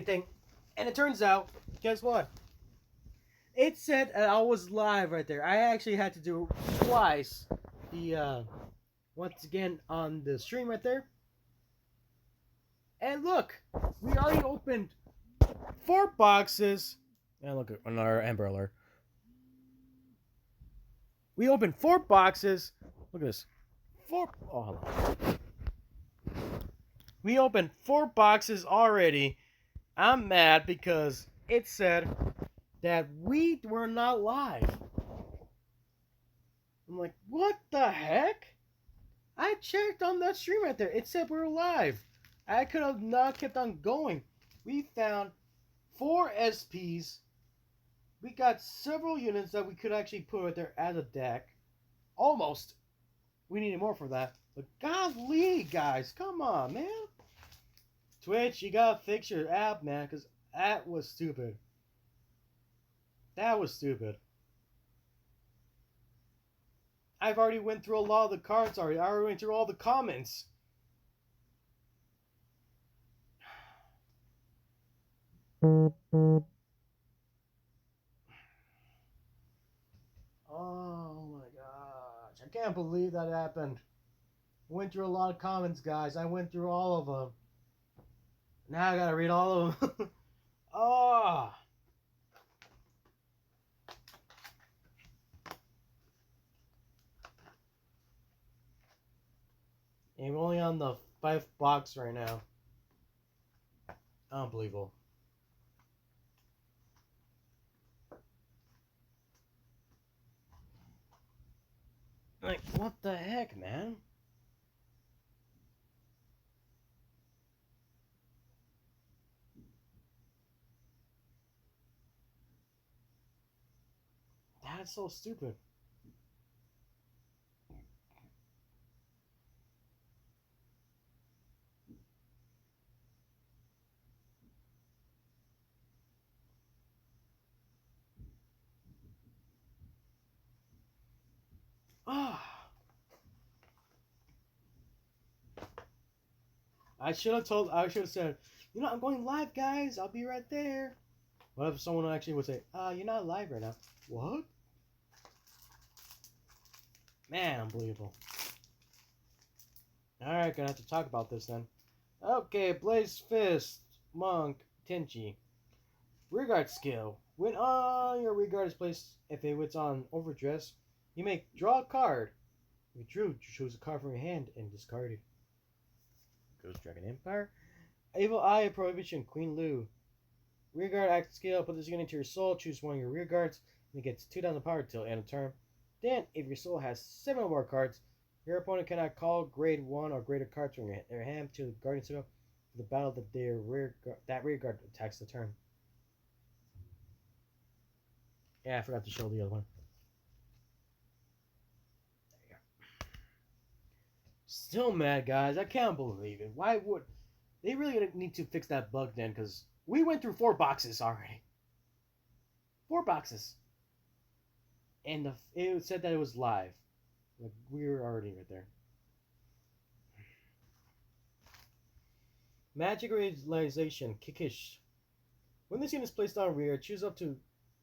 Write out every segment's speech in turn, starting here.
Thing. And it turns out, guess what? It said I was live right there. I actually had to do twice the once again on the stream right there. And look, we already opened 4 boxes. And look at our Amber Alert. We opened 4 boxes. Look at this. Hold on. We opened 4 boxes already. I'm mad because it said that we were not live. I'm like, what the heck? I checked on that stream right there. It said we were live. I could have not kept on going. We found 4 SPs. We got several units that we could actually put right there as a deck. Almost. We needed more for that. But golly, guys, come on, man. Twitch, you gotta fix your app, man, because that was stupid. That was stupid. I've already went through a lot of the cards already. I already went through all the comments. Oh my gosh. I can't believe that happened. Went through a lot of comments, guys. I went through all of them. Now I gotta read all of them. Oh. I'm only on the 5th box right now. Unbelievable. Like, what the heck, man? That's so stupid. Ah. I should have said, I'm going live, guys. I'll be right there. What if someone actually would say, you're not live right now? What? Man, unbelievable. Alright, gonna have to talk about this then. Okay, Blaze Fist, Monk, Tenchi. Rearguard skill. When your rearguard is placed, if it's on OverDress, you may draw a card. If you drew, choose a card from your hand and discard it. Ghost Dragon Empire. Evil Eye Prohibition, Queen Lu. Rearguard act skill, put this unit into your soul, choose one of your rearguards, and it gets 2,000 power till end of turn. Then, if your soul has 7 or more cards, your opponent cannot call grade 1 or greater cards from their hand to the Guardian Circle for the battle that that rearguard attacks the turn. Yeah, I forgot to show the other one. There you go. Still mad, guys. I can't believe it. Why would... They really need to fix that bug then, because we went through 4 boxes already. 4 boxes. And it said that it was live. Like, we were already right there. Magic Realization, Kickish. When this unit is placed on rear, choose up to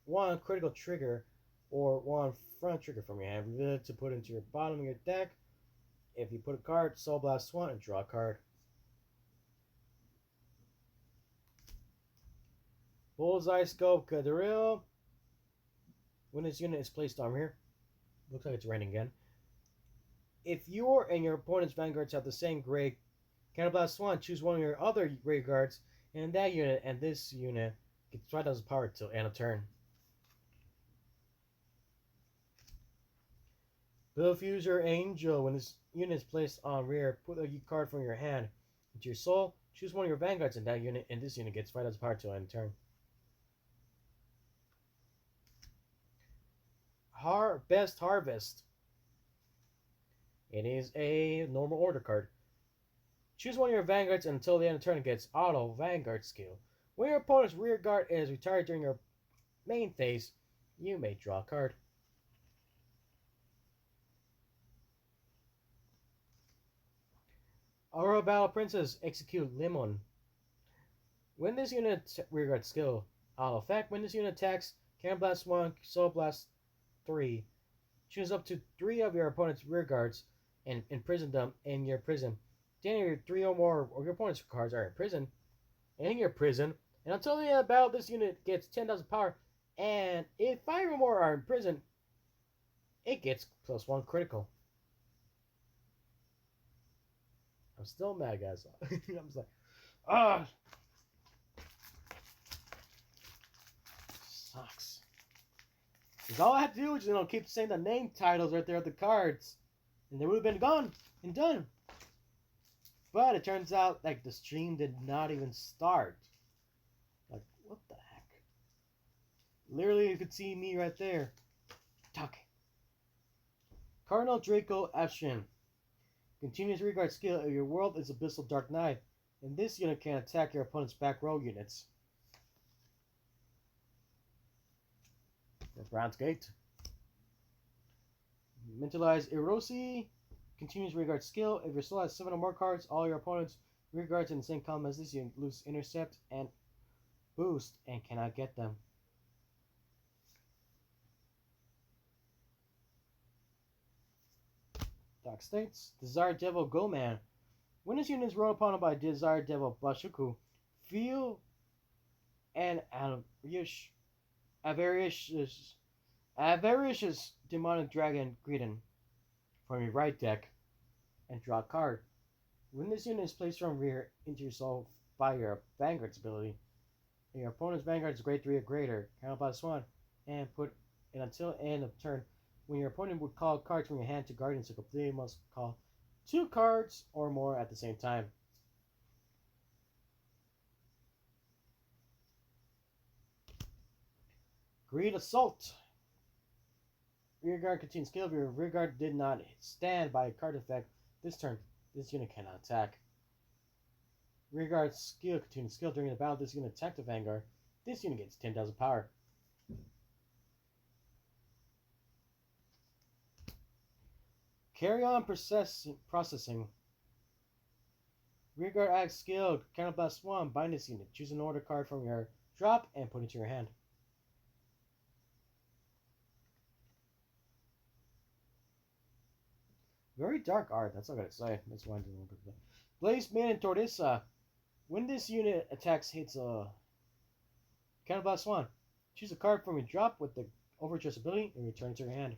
1 critical trigger or 1 front trigger from your hand. Reveal it to put into your bottom of your deck. If you put a card, Soul Blast 1 and draw a card. Bullseye Scope, Kadaril. When this unit is placed on rear, looks like it's raining again. If your and your opponent's vanguards have the same grade, Counterblast 1, choose one of your other grade guards, and that unit and this unit gets 5,000 power till end of turn. Billfuser Angel, when this unit is placed on rear, put a card from your hand into your soul, choose one of your vanguards in that unit, and this unit gets 5,000 power till end of turn. Best Harvest. It is a normal order card. Choose one of your vanguards until the end of turn gets auto vanguard skill. When your opponent's rear guard is retired during your main phase, you may draw a card. Aurora Battle Princess, execute Lemon. When this unit rearguard skill auto effect, when this unit attacks, Cannon Blast 1, Soul Blast 3. Choose up to 3 of your opponent's rearguards and imprison them in your prison. Then your 3 or more of your opponent's cards are in your prison, and until the end of the battle, this unit gets 10,000 power, and if 5 or more are in prison, it gets +1 critical. I'm still mad, guys. I'm just like, ah, sucks. Because all I had to do was, keep saying the name titles right there at the cards, and they would have been gone and done. But it turns out, like, the stream did not even start. Like, what the heck? Literally, you could see me right there talking. Cardinal Draco Ashen. Continuous regard skill of your world is Abyssal Dark Knight, and this unit can attack your opponent's back row units. Bronze Gate. Mentalize Erosi. Continuous regard skill. If your soul has 7 or more cards, all your opponent's rearguards in the same column as this unit lose intercept and boost and cannot get them. Dark States. Desire Devil Goman. When this unit is rolled upon by Desire Devil Bashuku, feel an avaricious demonic dragon Greedon from your right deck and draw a card. When this unit is placed from rear into your soul by your Vanguard's ability, and your opponent's Vanguard is grade 3 or greater, count by +1, and put it until end of turn. When your opponent would call cards from your hand to Guardian Circle, they must call 2 cards or more at the same time. Greed Assault. Rearguard continues skill. If your rearguard did not stand by a card effect this turn, this unit cannot attack. Rearguard skill continues skill. During the battle, this unit attack the Vanguard. This unit gets 10,000 power. Carry on processing. Rearguard acts skill. Counter blast 1. Bind this unit. Choose an order card from your drop and put it to your hand. Very dark art. That's all I gotta say. That's why I didn't look at that. Blaze Man and Tortissa. When this unit attacks, hits Counter blast 1. Choose a card from your drop with the OverDress ability and return it to your hand.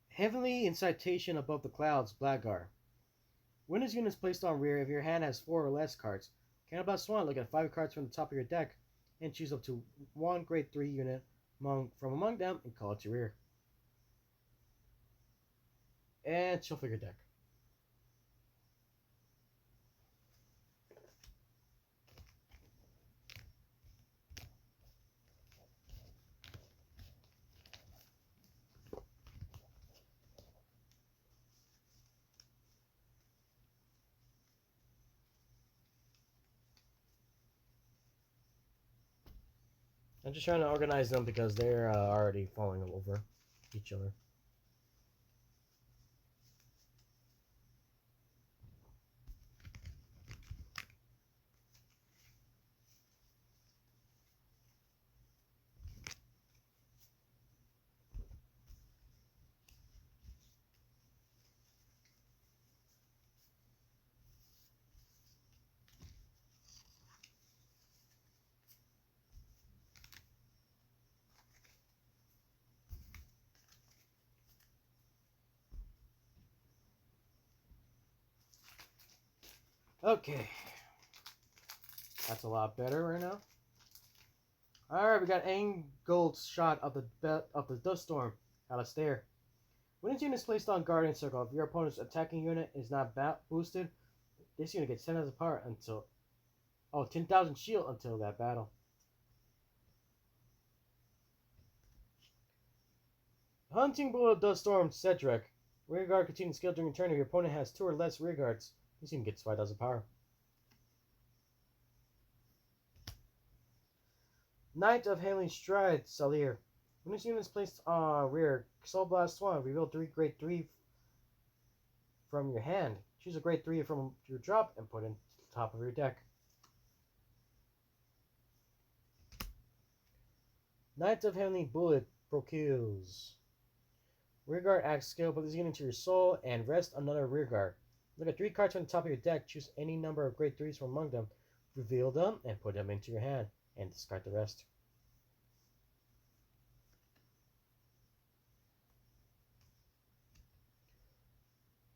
Heavenly Incitation Above the Clouds, Blackguard. When this unit is placed on rear, if your hand has 4 or less cards, Counter blast 1, look at 5 cards from the top of your deck and choose up to 1 grade 3 unit from among them and call it to rear. And shuffle your deck. I'm just trying to organize them because they're already falling over each other. Okay. That's a lot better right now. Alright, we got angled shot of the dust storm. Alistair. When this unit is placed on Guardian Circle, if your opponent's attacking unit is not boosted, this unit gets 10,000 power until 10,000 shield until that battle. Hunting Bull of Dust Storm, Cedric. Rearguard continues skill during turn if your opponent has 2 or less rearguards. This unit gets 5,000 power. Knight of Hailing Stride, Salir. When this unit is placed on rear, Soul Blast 1. Reveal 3 grade 3 from your hand. Choose a grade 3 from your drop and put it in the top of your deck. Knights of Heavenly Bullet procures. Rearguard acts skill, put this unit into your soul, and rest another rearguard. Look at 3 cards from the top of your deck, choose any number of grade 3s from among them, reveal them, and put them into your hand, and discard the rest.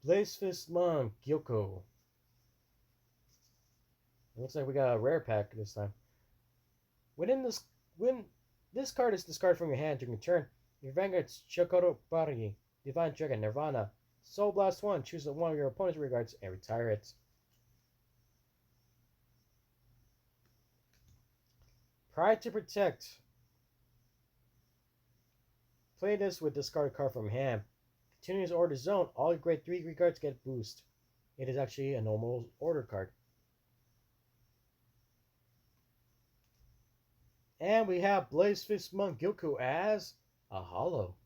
Blaze Fist Monk, Gyoko. It looks like we got a rare pack this time. When this card is discarded from your hand during your turn, your Vanguard's Chokoro Bari, Divine Dragon, Nirvana, Soul Blast 1, choose one of your opponent's rearguards and retire it. Pride to Protect. Play this with discard a card from hand. Continues order zone, all your grade 3 rearguards get boost. It is actually a normal order card. And we have Blaze Fist Monk Gyoko as a holo.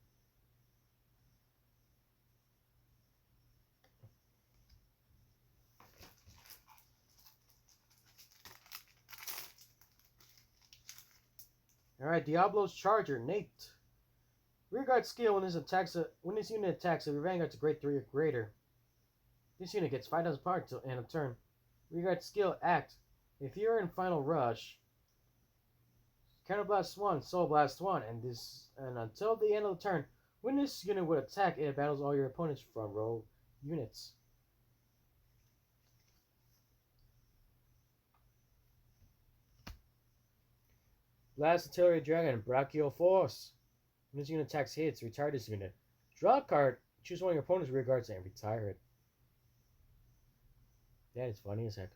Alright, Diablo's Charger, Nate. Rearguard skill when this unit attacks, if your Vanguard's a grade 3 or greater. This unit gets 5,000 power till end of turn. Rearguard skill act. If you're in Final Rush, Counterblast 1, Soul Blast 1, and until the end of the turn, when this unit would attack, it battles all your opponent's front row units. Blast Artillery Dragon, Brachio Force. When this unit attacks hits, retire this unit. Draw a card, choose one of your opponent's rearguards, and retire it. That is funny as heck.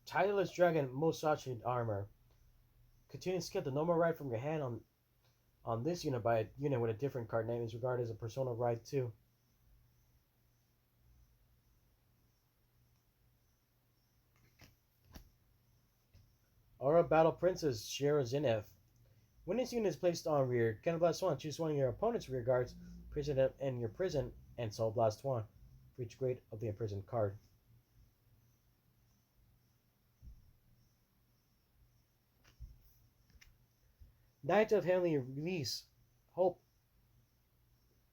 Tireless Dragon, Musashi Armor. Continue to skip the normal ride from your hand on this unit by a unit with a different card name is regarded as a Persona Ride 2. Aura Battle Princess, Shirazinev. When this unit is placed on rear, Counterblast 1, choose one of your opponent's rearguards, prison it in your prison, and Soul Blast 1 for each grade of the imprisoned card. Knight of Heavenly Release, Hope,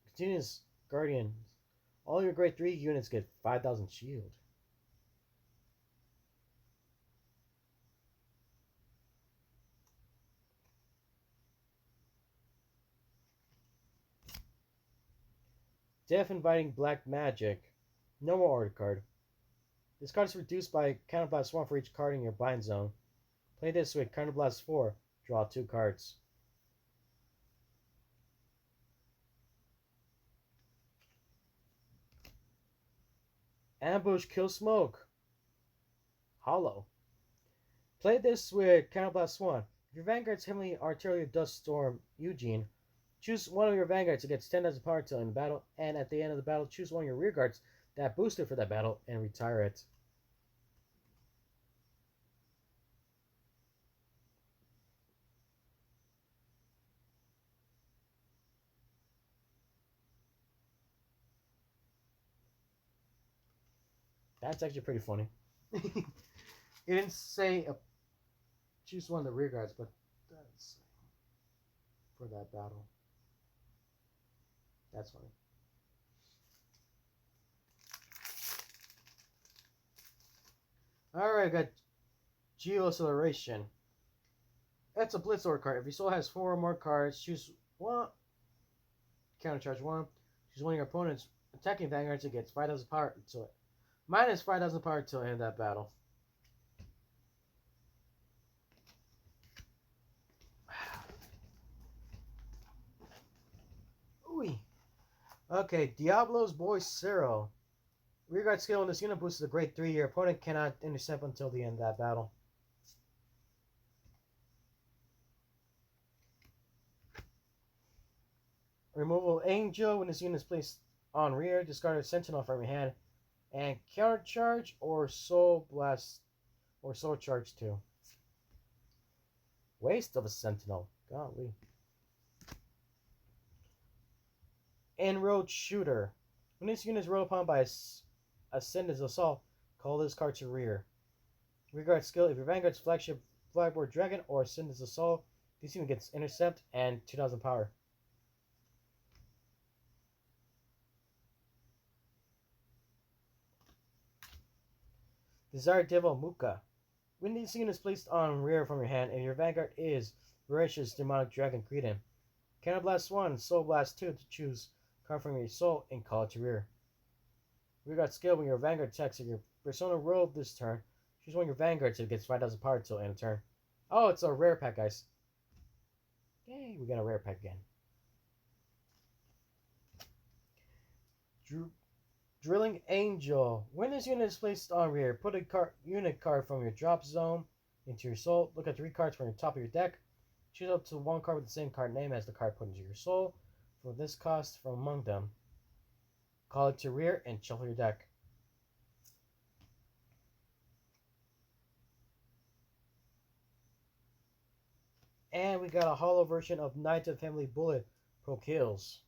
Continuous Guardian. All your grade 3 units get 5,000 shield. Death Inviting Black Magic, no more order card. This card is reduced by Counterblast 1 for each card in your bind zone. Play this with Counterblast 4, draw 2 cards. Ambush Kill Smoke, Hollow. Play this with Counterblast 1. If your Vanguard's Heavenly Artillery Dust Storm Eugene, choose one of your Vanguards that gets 10,000 power till in battle, and at the end of the battle, choose one of your rearguards that boosted for that battle and retire it. That's actually pretty funny. It didn't say choose one of the rearguards, but that's for that battle. That's funny. Alright, got Geo Acceleration. That's a Blitz Order card. If your soul has 4 or more cards, choose one. Countercharge 1. Choose one of your opponent's attacking Vanguards and gets 5,000 power until it. Minus 5,000 power until the end of that battle. Ooh. Okay, Diablo's Boy Cero. Rearguard skill when this unit boosts a grade 3. Your opponent cannot intercept until the end of that battle. Removal Angel when this unit is placed on rear. Discard a Sentinel from your hand. And Countercharge or Soul Blast or Soul Charge 2. Waste of a Sentinel. Golly. En-road shooter. When this unit is rolled upon by Ascendant's assault, call this card to rear. Rearguard skill, if your Vanguard's flagship Flyboard Dragon or Ascendant's assault, this unit gets intercept and 2000 power. Desired Devil Muka. When this unit is placed on rear from your hand and your Vanguard is Voracious Demonic Dragon Cretin, Counterblast 1, Soul Blast 2 to choose card from your soul and call it to rear. Rearguard skill, when your Vanguard attacks and your Persona rolled this turn, choose one of your Vanguards that gets 5000 power till end of turn. Oh, it's a rare pack, guys. Yay, we got a rare pack again. Drilling Angel. When this unit is placed on rear, put a unit card from your drop zone into your soul. Look at 3 cards from the top of your deck. Choose up to 1 card with the same card name as the card put into your soul. For this cost from among them, call it to rear and shuffle your deck. And we got a hollow version of Knight of Family Bullet Pro Kills.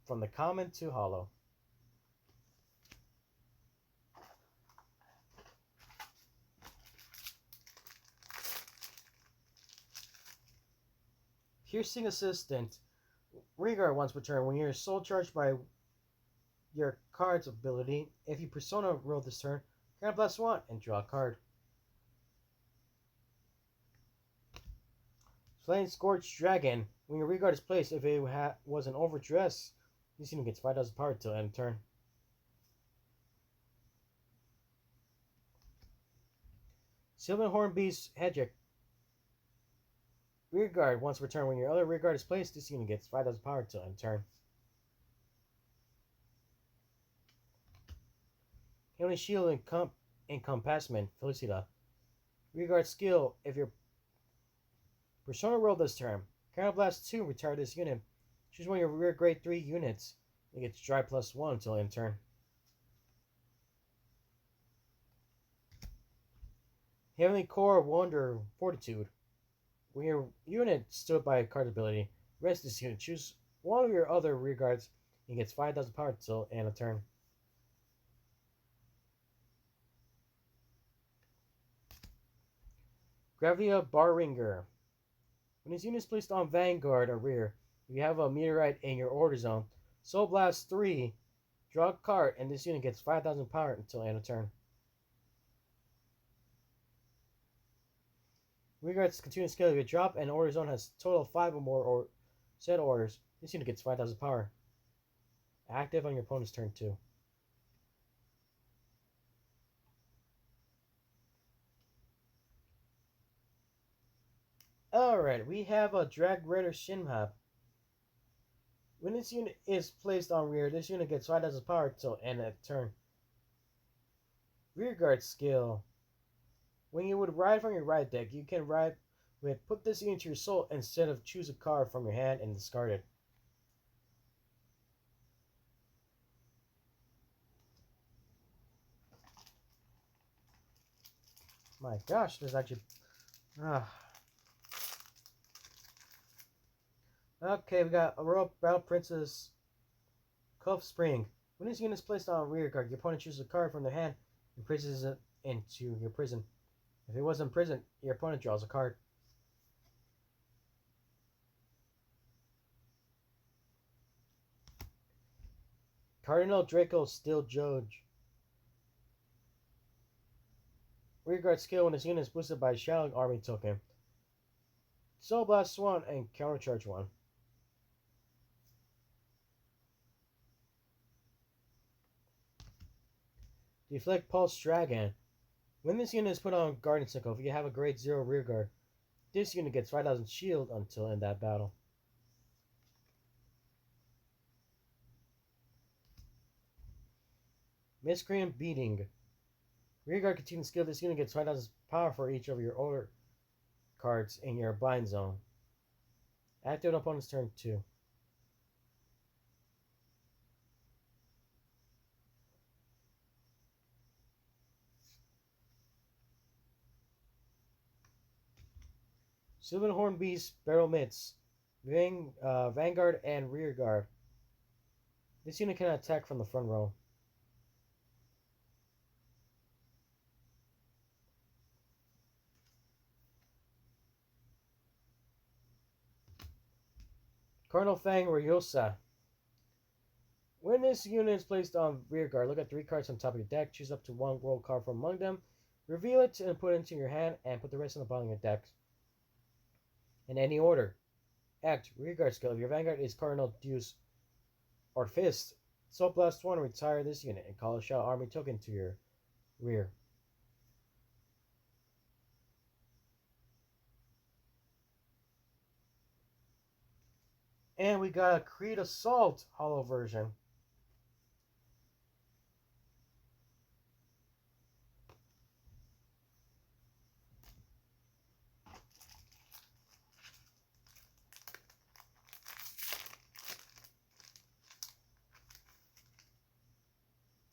From the common to hollow. Piercing Assistant. Rearguard once per turn. When you're soul charged by your card's ability, if you Persona roll this turn, Counterblast 1 and draw a card. Flame Scorched Dragon. When your Rearguard is placed, if it was an OverDress, this unit gets 5000 power till end of turn. Silverhorn Beast Hedrick. Rearguard once per turn. When your other Rearguard is placed, this unit gets 5000 power till end of turn. Healing Shield Encompassment Felicita. Rearguard skill, if your Persona roll this turn, Counterblast 2, retire this unit. Choose one of your rear grade 3 units. It gets Dry +1 until end turn. Heavenly Core Wonder Fortitude. When your unit stood by a card ability, rest this unit. Choose one of your other rear guards and gets 5000 power until end of turn. Gravia Barringer. When this unit is placed on Vanguard or rear, if you have a meteorite in your order zone, Soul Blast 3, draw a card, and this unit gets 5000 power until end of turn. Regards continuous skill, if you drop and order zone has total of 5 or more or set orders, this unit gets 5000 power. Active on your opponent's turn 2. Alright, we have a Drag Raider Shinhab. When this unit is placed on rear, this unit gets 5000 power till end of turn. Rearguard skill. When you would ride from your right deck, you can ride with put this into your soul instead of choose a card from your hand and discard it. My gosh, there's actually... Okay, we got a Royal Battle Princess Cove Spring. When this unit is placed on a rear guard, your opponent chooses a card from their hand and places it into your prison. If it was in prison, your opponent draws a card. Cardinal Draco Steel Judge. Rearguard skill when this unit is boosted by a Shadowing Army token. Soul Blast 1 and Countercharge 1. Deflect Pulse Dragon. When this unit is put on Guardian Cycle, if you have a grade 0 rearguard, this unit gets 5000 shield until end that battle. Miscreant Beating. Rearguard continues skill, this unit gets 5000 power for each of your order cards in your bind zone. Active on opponent's turn 2. Silverhorn Beast Barrel Mitts. Vanguard and Rearguard. This unit can attack from the front row. Colonel Fang Ryosa. When this unit is placed on Rearguard, look at 3 cards on top of your deck. Choose up to 1 world card from among them. Reveal it and put it into your hand, and put the rest on the bottom of your deck. In any order. Act. Rearguard skill. If your Vanguard is Cardinal Deuce or Fist, Soul Blast 1, retire this unit and call a Shell Army token to your rear. And we got a Creed Assault Hollow version.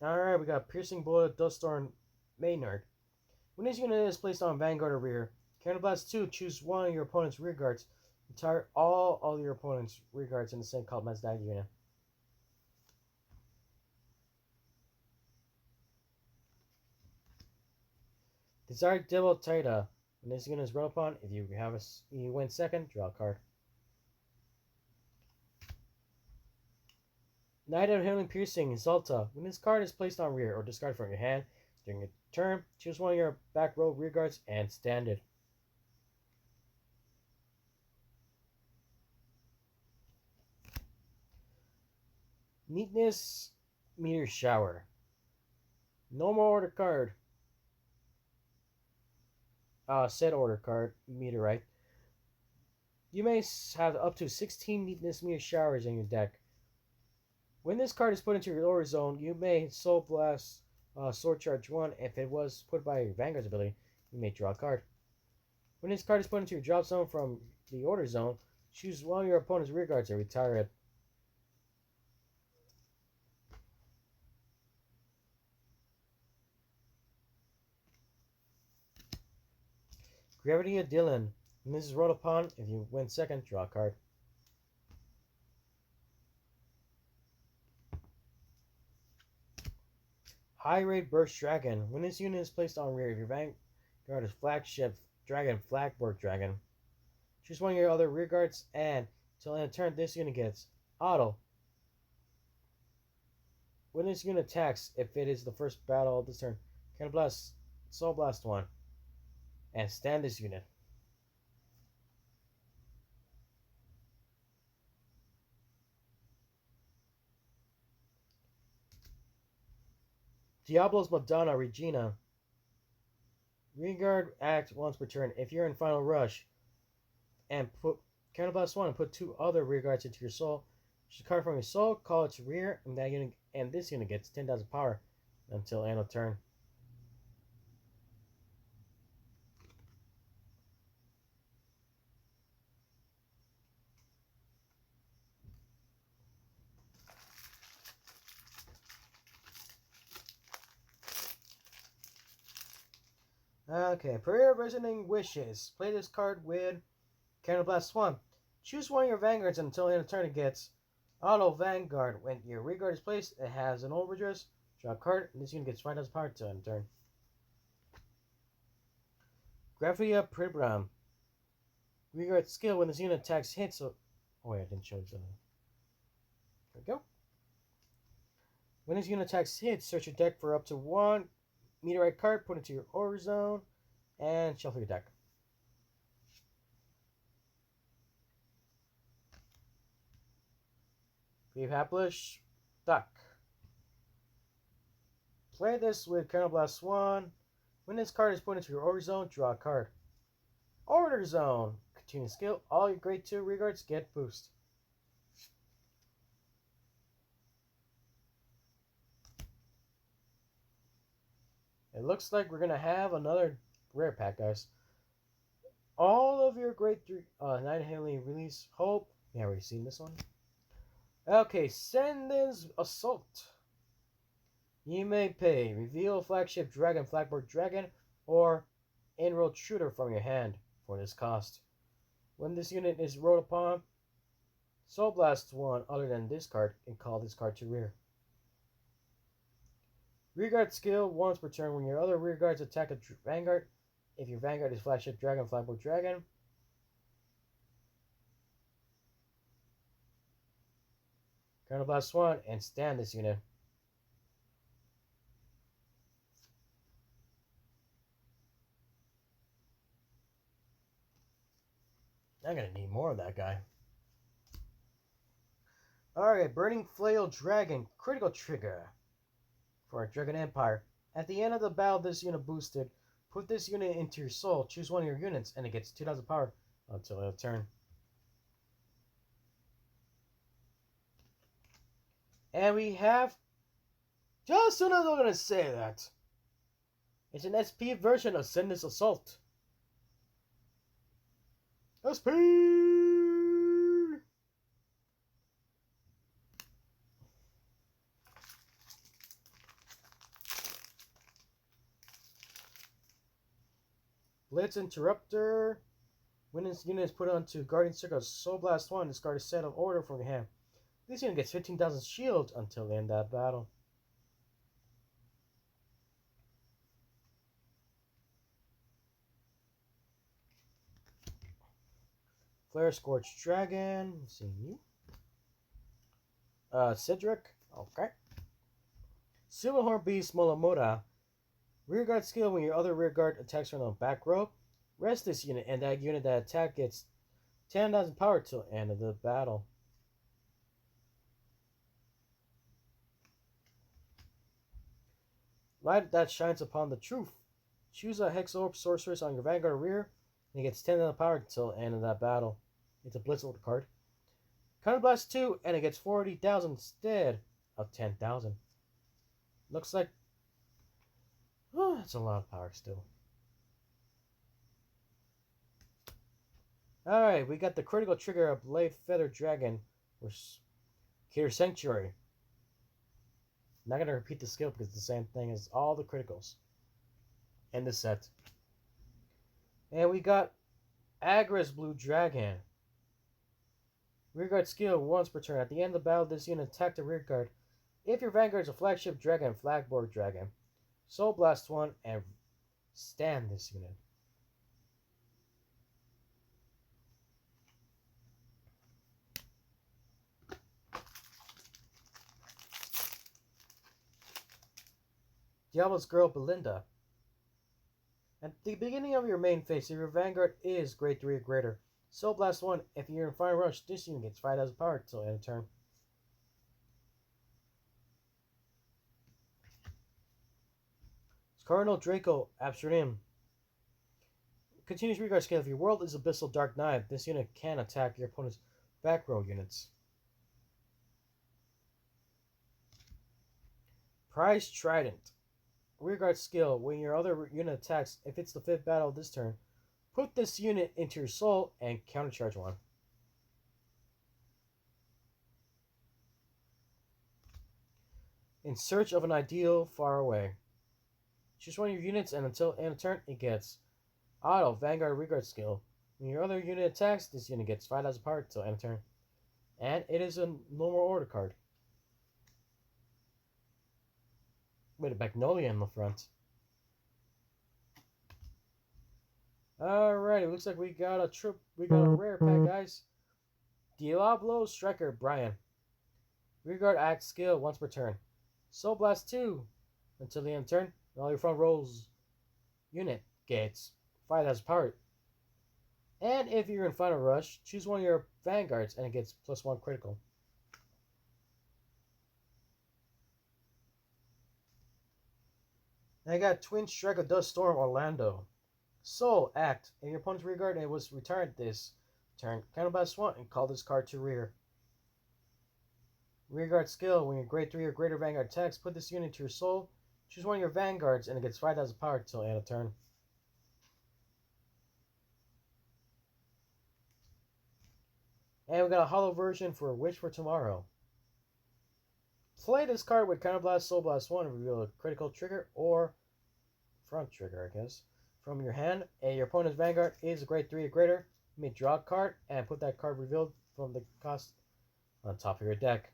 Alright, we got Piercing Bullet, Duststorm, Maynard. When this unit is placed on Vanguard or rear, Counterblast 2, choose one of your opponent's rear guards. Retire all your opponent's rear guards in the same column as that unit. Desired Devil Taita. When this unit is run upon, if you win second, draw a card. Knight of Healing Piercing, Zalta. When this card is placed on rear or discarded from your hand during your turn, choose one of your back row rear guards and stand it. Neatness Meteor Shower. Normal order card. Set order card, Meteorite. You may have up to 16 Neatness Meteor Showers in your deck. When this card is put into your order zone, you may Soul Blast Sword Charge 1. If it was put by your Vanguard's ability, you may draw a card. When this card is put into your drop zone from the order zone, choose one of your opponent's rear guards and retire it. Gravity of Dylan. When this is rolled upon, if you win second, draw a card. High Raid Burst Dragon. When this unit is placed on rear, if your Vanguard is Flagship Dragon, Flagborg Dragon, choose one of your other rear guards, and until end of turn, this unit gets auto. When this unit attacks, if it is the first battle of this turn, can blast Soul Blast 1 and stand this unit. Diablo's Madonna Regina. Vanguard act once per turn. If you're in Final Rush, and put Counterblast 1 and put 2 other rear guards into your soul, choose a card from your soul, call it to rear, and that unit and this unit gets 10,000 power until end of turn. Okay, Prayer of Resonating Wishes. Play this card with Counterblast 1. Choose one of your Vanguards until end of turn it gets Auto Vanguard. When your rear guard is placed, it has an OverDress. Draw a card, and this unit gets 5,000 power until end of turn. Graphia Pribram. Rear guard skill. When this unit attacks hits. Oh wait, I didn't show you something. There we go. When this unit attacks hits, search your deck for up to 1 Meteorite card, put it to your order zone, and shuffle your deck. Brave Haplish, Duck. Play this with Counterblast 1. When this card is put into your order zone, draw a card. Order zone. Continue skill. All your grade 2 rear guards get boost. It looks like we're going to have another rare pack, guys. All of your grade 3 Night Healing Release Hope. Yeah, we've seen this one. Okay, Sendin's Assault. You may pay. Reveal Flagship Dragon, Flagborg Dragon, or Enrolled Shooter from your hand for this cost. When this unit is rolled upon, Soul Blast one other than this card and call this card to rear. Rearguard skill once per turn when your other rearguards attack a Vanguard. If your Vanguard is Flagship Dragon, Flyboard Dragon. Counterblast 1 and stand this unit. I'm gonna need more of that guy. Alright, Burning Flail Dragon, critical trigger for our Dragon Empire. At the end of the battle, this unit boosted. Put this unit into your soul, choose one of your units, and it gets 2,000 power until end of turn. And we have... Just soon as I'm gonna say that. It's an SP version of Send This Assault. SP! Blitz Interrupter. When this unit is put onto Guardian Circle, Soul Blast 1, discard a set of order from your hand. This unit gets 15,000 shield until the end of that battle. Flare Scorched Dragon. Seeing you. Cedric. Okay. Silverhorn Beast Molamoda. Rearguard skill when your other rearguard attacks from the back row. Rest this unit, and that unit that attack gets 10,000 power till end of the battle. Light that shines upon the truth. Choose a Hex Orb Sorceress on your Vanguard rear, and it gets 10,000 power until end of that battle. It's a Blitz Order card. Counterblast 2, and it gets 40,000 instead of 10,000. Looks like... Oh, that's a lot of power still. Alright, we got the critical trigger of Blade Feather Dragon for Cater Sanctuary. Not going to repeat the skill because it's the same thing as all the criticals in this set. And we got Agris Blue Dragon. Rearguard skill once per turn. At the end of the battle, this unit attack the rearguard. If your Vanguard is a Flagship Dragon, Flagboard Dragon, Soul Blast 1 and stand this unit. Diablo's Girl Belinda. At the beginning of your main phase, if your Vanguard is grade 3 or greater, Soul Blast 1, if you're in Final Rush, this unit gets 5,000 power until end of turn. Cardinal Draco Absurdum. Continuous rearguard skill. If your world is Abyssal Dark Knife, this unit can attack your opponent's back row units. Prize Trident. Rearguard skill. When your other unit attacks, if it's the 5th battle of this turn, put this unit into your soul and countercharge 1. In search of an ideal far away. Choose one of your units, and until end of turn, it gets auto Vanguard Rearguard skill. When your other unit attacks, this unit gets 5,000 power until end of turn. And it is a normal order card. With a Magnolia in the front. Alrighty, looks like we got a rare pack, guys. Diablo Striker Brian. Rearguard act skill once per turn. Soul Blast 2 until the end of turn. All your front rows unit gets 5,000 power. And if you're in Final Rush, choose one of your Vanguards and it gets +1 critical. I got Twin Strike of Dust Storm Orlando. Soul act. In your opponent's rearguard, it was returned this turn. Counterblast 1 and call this card to rear. Rearguard skill. When your grade 3 or greater Vanguard attacks, put this unit to your soul. Choose one of your Vanguards and it gets 5,000 power until end of turn. And we got a hollow version for Wish for Tomorrow. Play this card with Counterblast, Soul Blast 1 and reveal a critical trigger or front trigger, I guess, from your hand. And your opponent's Vanguard is a grade 3 or greater. You may draw a card and put that card revealed from the cost on the top of your deck.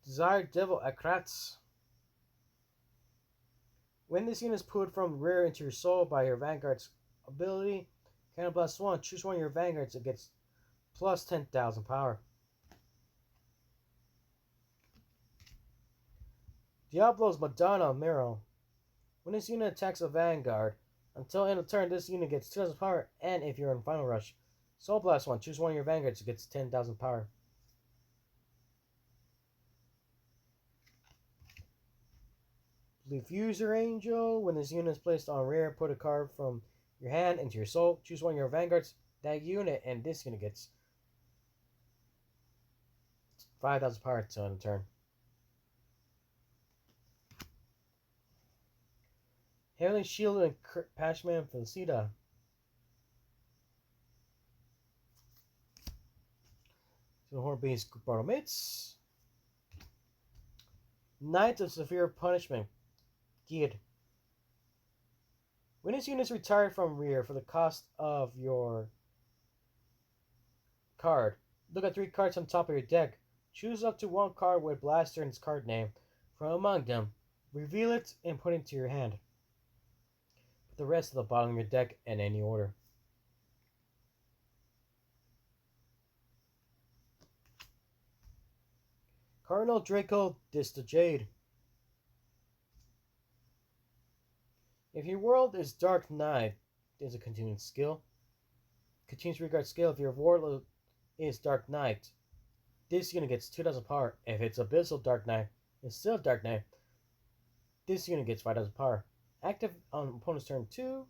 Desired Devil Akratz. When this unit is put from rear into your soul by your Vanguard's ability, Counterblast 1, choose one of your Vanguards that gets plus 10,000 power. Diablo's Madonna Miro. When this unit attacks a Vanguard, until end of turn, this unit gets 2,000 power, and if you're in Final Rush, Soul Blast 1, choose one of your Vanguards that gets 10,000 power. Diffuser Angel. When this unit is placed on rear, put a card from your hand into your soul. Choose one of your Vanguards, that unit, and this unit gets 5,000 power until end of turn. Heavenly Shield and Patchman Felicita. So Hornbeast Bartlemits. Knight of Severe Punishment. Geared. When this unit is retired from rear for the cost of your card, look at 3 cards on top of your deck. Choose up to 1 card with Blaster in its card name from among them. Reveal it and put it into your hand. Put the rest at the bottom of your deck in any order. Cardinal Draco Distal Jade. If your world is Dark Knight, there's a continuing skill. Continuous regard skill. If your world is Dark Knight, this unit gets 2,000 power. If it's Abyssal Dark Knight instead of Dark Knight, this unit gets 5,000 power. Active on opponent's turn 2.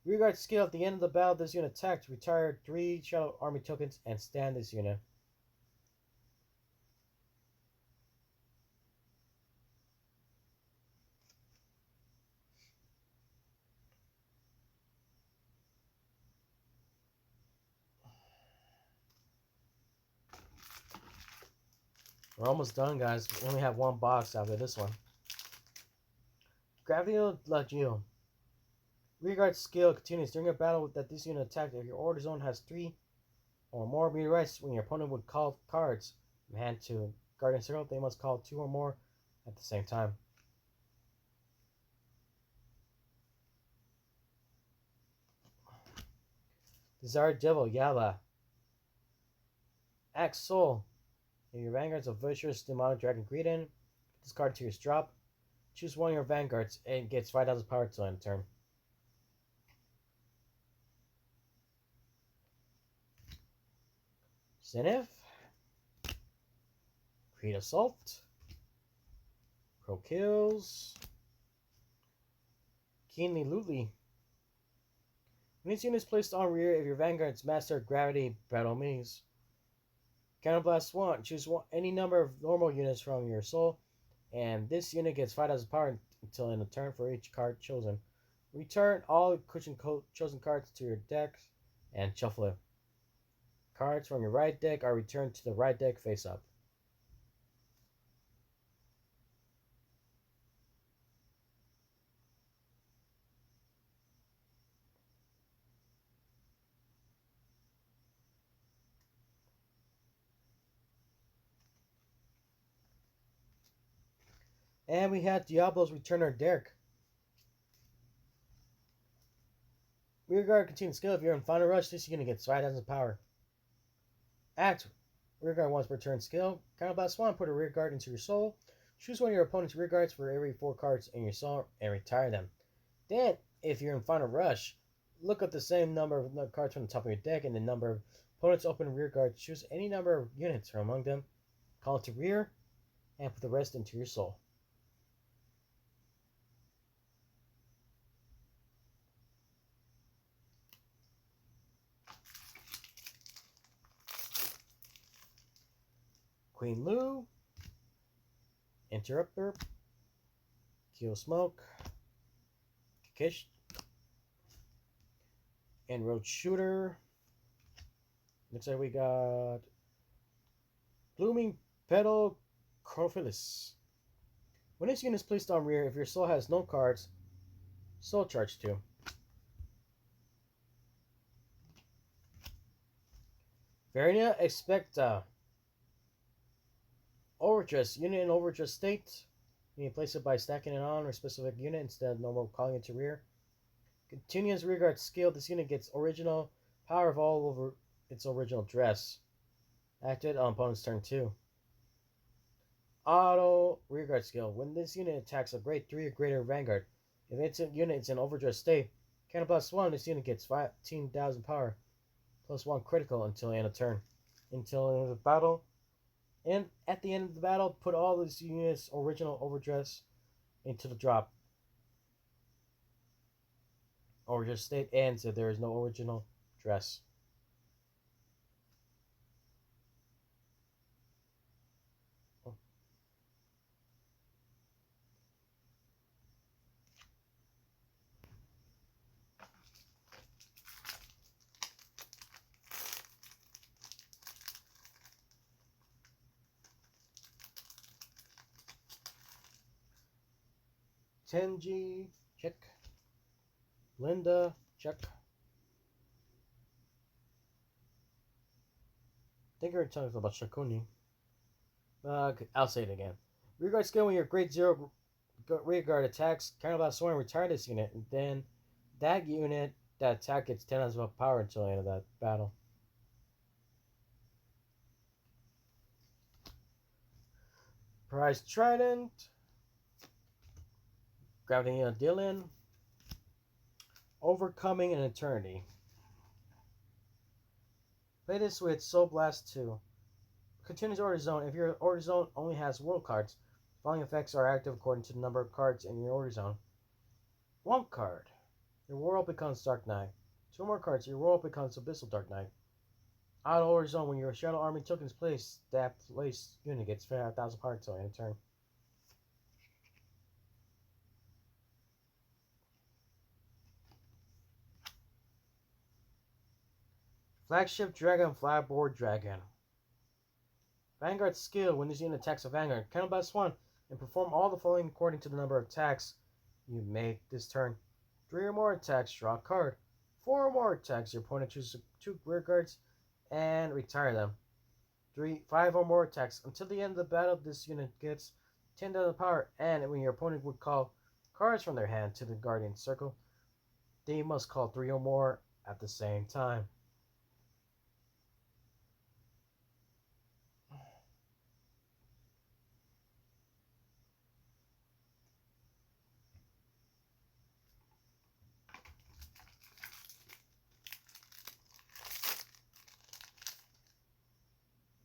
Regard skill. At the end of the battle, this unit attacked. Retire 3 Shadow Army tokens and stand this unit. We're almost done, guys. We only have 1 box after this one. Gravity Lagio. Rearguard skill continues during a battle that this unit attacked. If your order zone has 3 or more meteorites, when your opponent would call cards from hand to Guardian Circle, they must call 2 or more at the same time. Desired Devil Yala. Axe Soul. If your Vanguard's a Vicious Demonic Dragon Greedin, this card to your drop. Choose one of your Vanguards and gets 5,000 power till end of turn. Zenith. Creed Assault. Pro Kills. Keenly Lutely. When this unit is placed on rear, if your Vanguard's Master Gravity Battle Maze, Counterblast 1. Choose any number of normal units from your soul, and this unit gets 5,000 power until end of turn for each card chosen. Return all chosen cards to your deck and shuffle it. Cards from your right deck are returned to the right deck face up. And we had Diablo's Returner Derek. Rearguard continues skill. If you're in Final Rush, this unit gets 5,000 power. Act. Rearguard once per turn skill. Counterblast 1. Put a rearguard into your soul. Choose one of your opponent's rearguards for every 4 cards in your soul and retire them. Then, if you're in Final Rush, look up the same number of cards from the top of your deck and the number of opponents' open rearguards. Choose any number of units from among them. Call it to rear, and put the rest into your soul. Queen Lou, Interrupter, Kill Smoke, Kish, and Road Shooter. Looks like we got Blooming Petal Corphilis. When this unit is placed on rear, if your soul has no cards, soul charge 2. Varinia Expecta. Overdress. Unit in overdress state. You can place it by stacking it on a specific unit instead of normal calling it to rear. Continuous rearguard skill. This unit gets original power of all over its original dress. Acted on opponent's turn 2. Auto rearguard skill. When this unit attacks a grade 3 or greater Vanguard, if its unit is in overdress state, counter plus 1, this unit gets 15,000 power, plus 1 critical until the end of turn. Until the end of the battle. And at the end of the battle, put all these units' original overdress into the drop. Overdress state ends if there is no original dress. Tenji, check. Linda, check. I think we're talking about Shakuni. I'll say it again. Rearguard skill when your grade 0 rearguard attacks, counterblast swarm, retire this unit, and then that unit, that attack gets 10 as much power until the end of that battle. Prize Trident. Gravity Dylan. Overcoming an Eternity. Play this with Soul Blast 2. Continuous Order Zone. If your Order Zone only has world cards, following effects are active according to the number of cards in your Order Zone. 1 card. Your world becomes Dark Knight. 2 more cards. Your world becomes Abyssal Dark Knight. Out of Order Zone. When your Shadow Army token is placed, that place unit gets 5,000 power until end of turn. Flagship Dragon, Flyboard Dragon. Vanguard skill. When this unit attacks a Vanguard, count by 1 and perform all the following according to the number of attacks you make this turn. 3 or more attacks, draw a card. 4 or more attacks, your opponent chooses 2 rear guards and retire them. 5 or more attacks. Until the end of the battle, this unit gets 10,000 power, and when your opponent would call cards from their hand to the Guardian Circle, they must call 3 or more at the same time.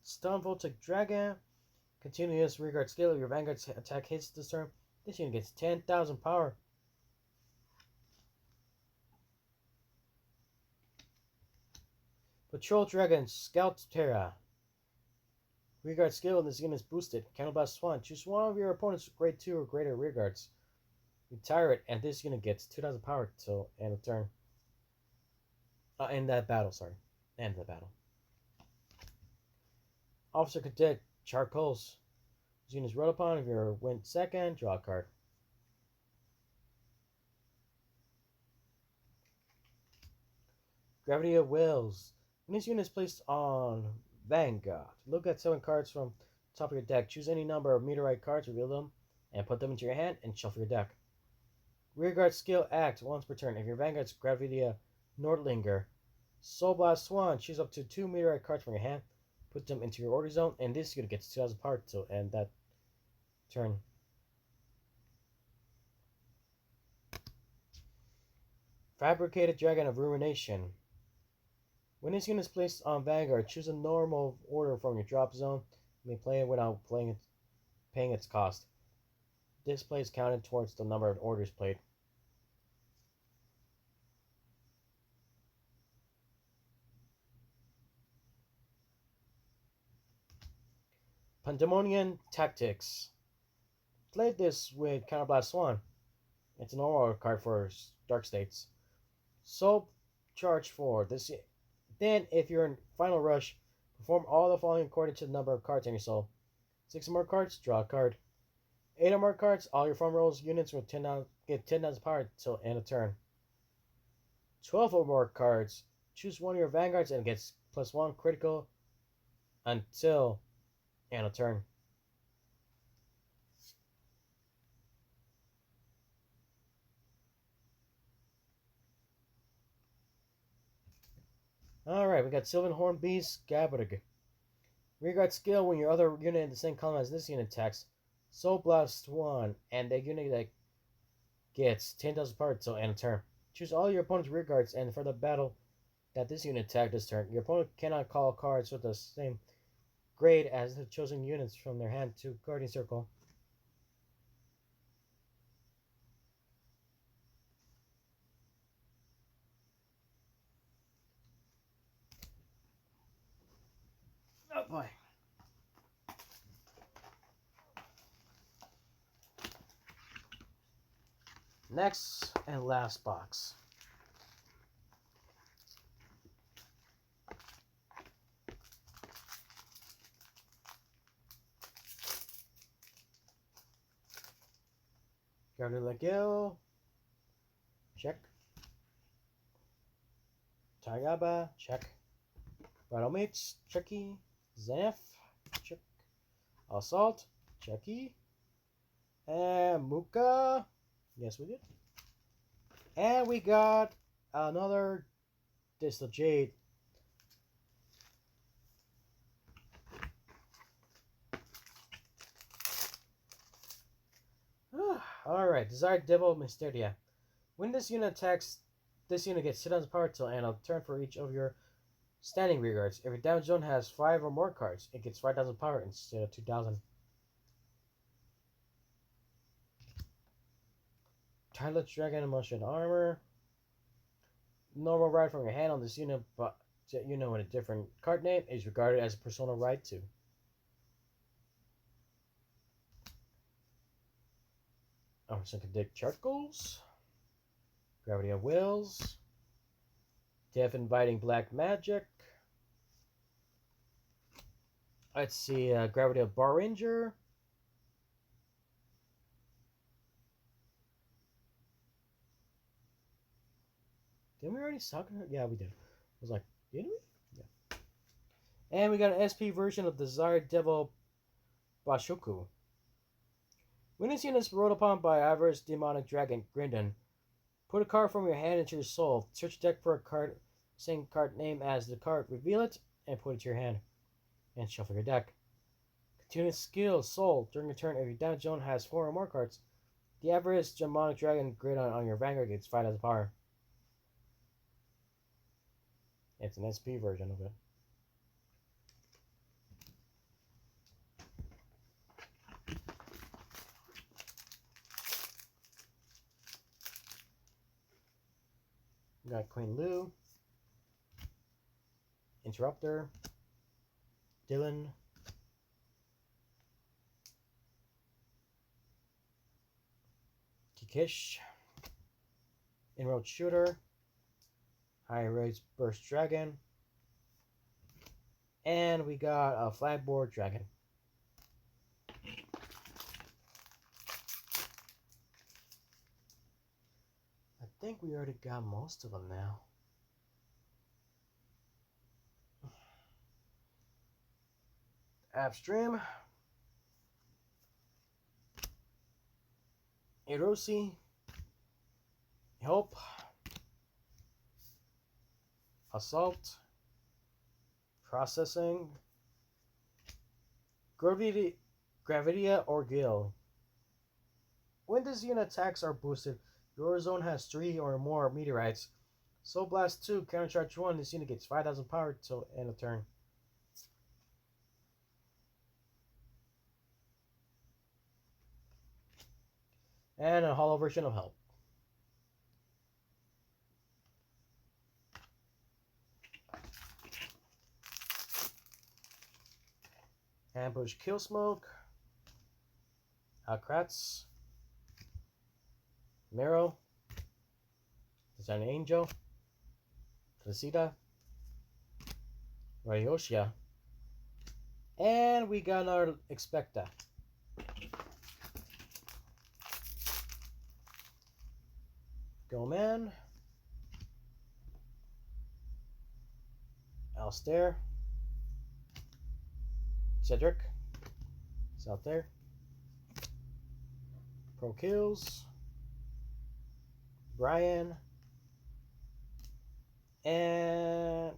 Stone Voltic Dragon. Continuous rearguard skill. If your Vanguard attack hits this turn, this unit gets 10,000 power. Patrol Dragon. Scout Terra. Rearguard skill. This unit is boosted. Counterblast 1. Choose one of your opponent's grade 2 or greater rearguards. Retire it, and this unit gets 2,000 power till end of turn. End that battle, sorry. End the battle. Officer Cadet Charcoals. This unit is rolled upon. If you win second, draw a card. Gravity of Wills. When this unit is placed on Vanguard, look at 7 cards from the top of your deck. Choose any number of meteorite cards, reveal them, and put them into your hand and shuffle your deck. Rearguard skill act once per turn. If your Vanguard's Gravidia Nordlinger, Soul Blast 1, choose up to 2 meteorite cards from your hand, put them into your Order Zone, and this unit gets 2,000 power till end that turn. Fabricated Dragon of Ruination. When this unit is placed on Vanguard, choose a normal order from your drop zone. You may play it without paying its cost. This play is counted towards the number of orders played. Pandemonium Tactics. Played this with Counterblast 1. It's a normal card for Dark States. Soul Charge 4. Then, if you're in Final Rush, perform all the following according to the number of cards in your soul. 6 more cards, draw a card. 8 or more cards, all your front rolls units will get 10,000 power till end of turn. 12 or more cards, choose one of your Vanguards and gets +1 critical until end of turn. Alright, we got Sylvan Horn Beast, Gabberg. Rearguard skill when your other unit in the same column as this unit attacks. Soul Blast 1, and the unit that gets 10,000 power till end of turn. Choose all your opponent's rearguards, and for the battle that this unit attacked this turn, your opponent cannot call cards with the same grade as the chosen units from their hand to Guardian Circle. Oh boy. Next and last box. Gabriel Gil. Check. Tagaba. Check. Battlemate. Checky. Zenith. Check. Assault. Checky. And Muka. Yes, we did. And we got another Distal Jade. Alright, Desired Devil Mysteria. When this unit attacks, this unit gets 10,000 power till end of turn for each of your standing rearguards. If your damage zone has 5 or more cards, it gets 5,000 power instead of 2,000. Tireless Dragon Emotion Armor. Normal ride from your hand on this unit, but with a different card name is regarded as a Persona Ride 2. Dick Charcoals. Gravity of Wills. Death Inviting Black Magic. Let's see, Gravity of Bar Ranger. Didn't we already suck her? Yeah, we did. I was like, didn't we? Yeah. And we got an SP version of Desired Devil Bashoku. When this unit is rolled upon by Avarice Demonic Dragon Grindon, put a card from your hand into your soul. Search deck for a card, same card name as the card. Reveal it and put it to your hand. And shuffle your deck. Continue skill Soul. During your turn, if your damage zone has 4 or more cards, the Avarice Demonic Dragon Grindon on your Vanguard gets 5,000 power. It's an SP version of it. We got Queen Lou, Interrupter, Dylan, Kikish, Inroad Shooter, High Raise Burst Dragon, and we got a Flagboard Dragon. I think we already got most of them now. Abstream, Erosi, Help, Assault, Processing, Gravidia or Gil. When this unit attacks are boosted, your zone has 3 or more meteorites. Soul Blast 2, Countercharge 1, this unit gets 5,000 power till end of turn. And a hollow version of Help. Ambush Kill Smoke, Alkratz, Mero, Design Angel, Felicita, Ryoshia, and we got our Expecta. Goman. Alistair. Cedric. It's out there. Pro Kills. Brian. And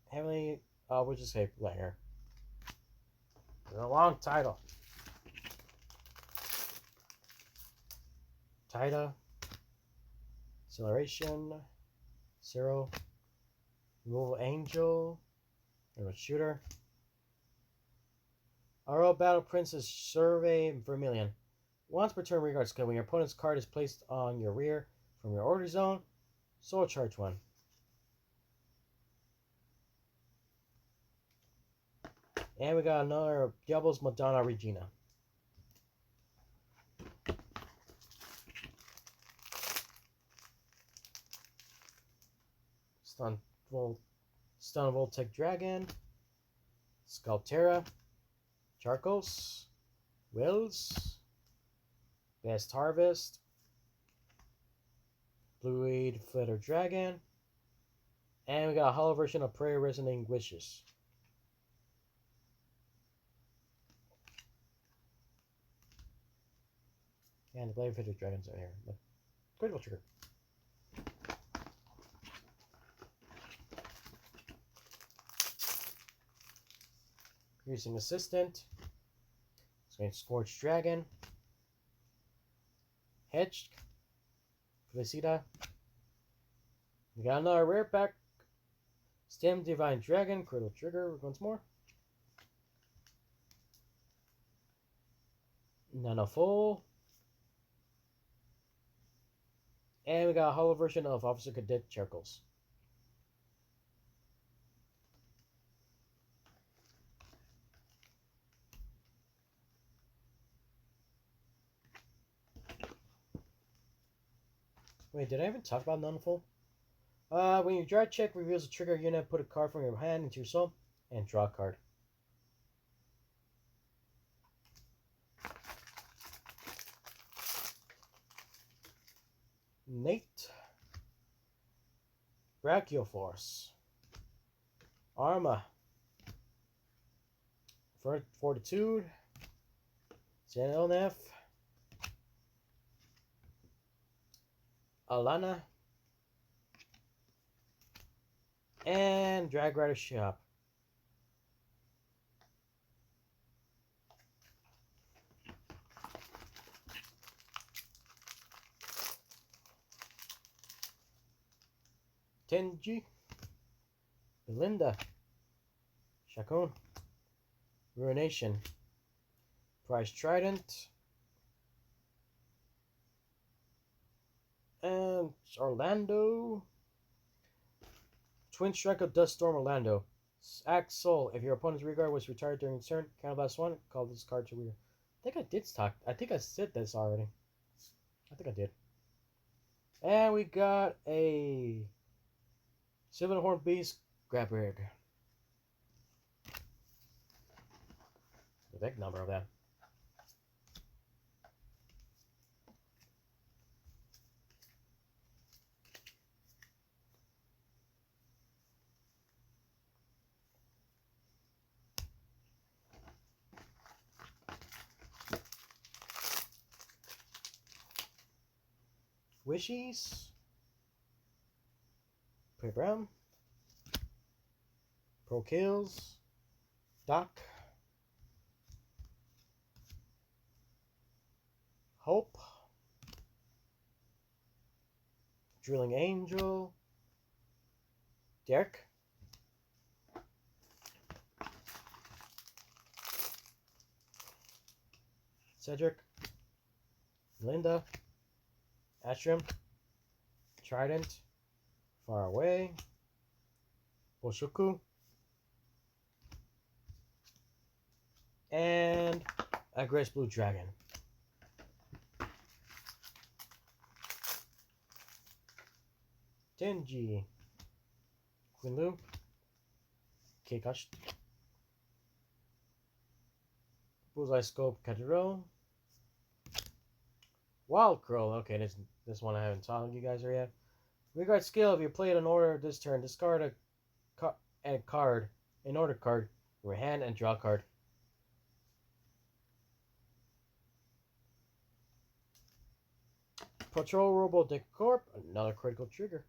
Heavenly, we'll just say Langer. It's a long title. Tida. Acceleration. Zero. Removal Angel. Shooter. Our Battle Princess Survey Vermilion. Once per turn, rearguard skill. When your opponent's card is placed on your rear from your order zone, soul charge one. And we got another Diablo's Madonna Regina. Stun Voltec Dragon. Sculptera. Charcos. Wills. Best Harvest. Blue-Eyed Flitter Dragon. And we got a hollow version of Prairie Resonating Wishes. And the Blade Flitter Dragons are here. But critical trigger. Using Assistant. It's going to Scorched Dragon. Hedged. Felicita. We got another rare pack. Stem Divine Dragon. Critical trigger once more. Nano Full. And we got a hollow version of Officer Cadet Charcoals. Wait, did I even talk about Nunful? When your draw check reveals a trigger unit, put a card from your hand into your soul and draw a card. Nate. Brachioforce. Arma. Fortitude. Zenelnef. Alana. And Drag Rider Shop. Tenji. Belinda. Chacon. Ruination. Prize Trident. And Orlando. Twin Strike of Dust Storm Orlando. Act Soul. If your opponent's rearguard was retired during its turn, counterblast one, call this card to rear. I think I did talk. I think I said this already. I think I did. And we got a Silverhorn Beast Grab Rig. The big number of that. Wishies. Pretty Brown. Pro Kills. Doc. Hope. Drilling Angel. Derek. Cedric. Linda. Atrium. Trident. Far Away. Boshoku. And a Grace Blue Dragon. Tenji. Quinlu. Keikash. Bullseye Scope Katero. Wild Crow. Okay, this one I haven't taught you guys yet. Rearguard skill. If you play it in order this turn, discard a card, an order card, from your hand and draw a card. Patrol Robo Decorp. Another critical trigger.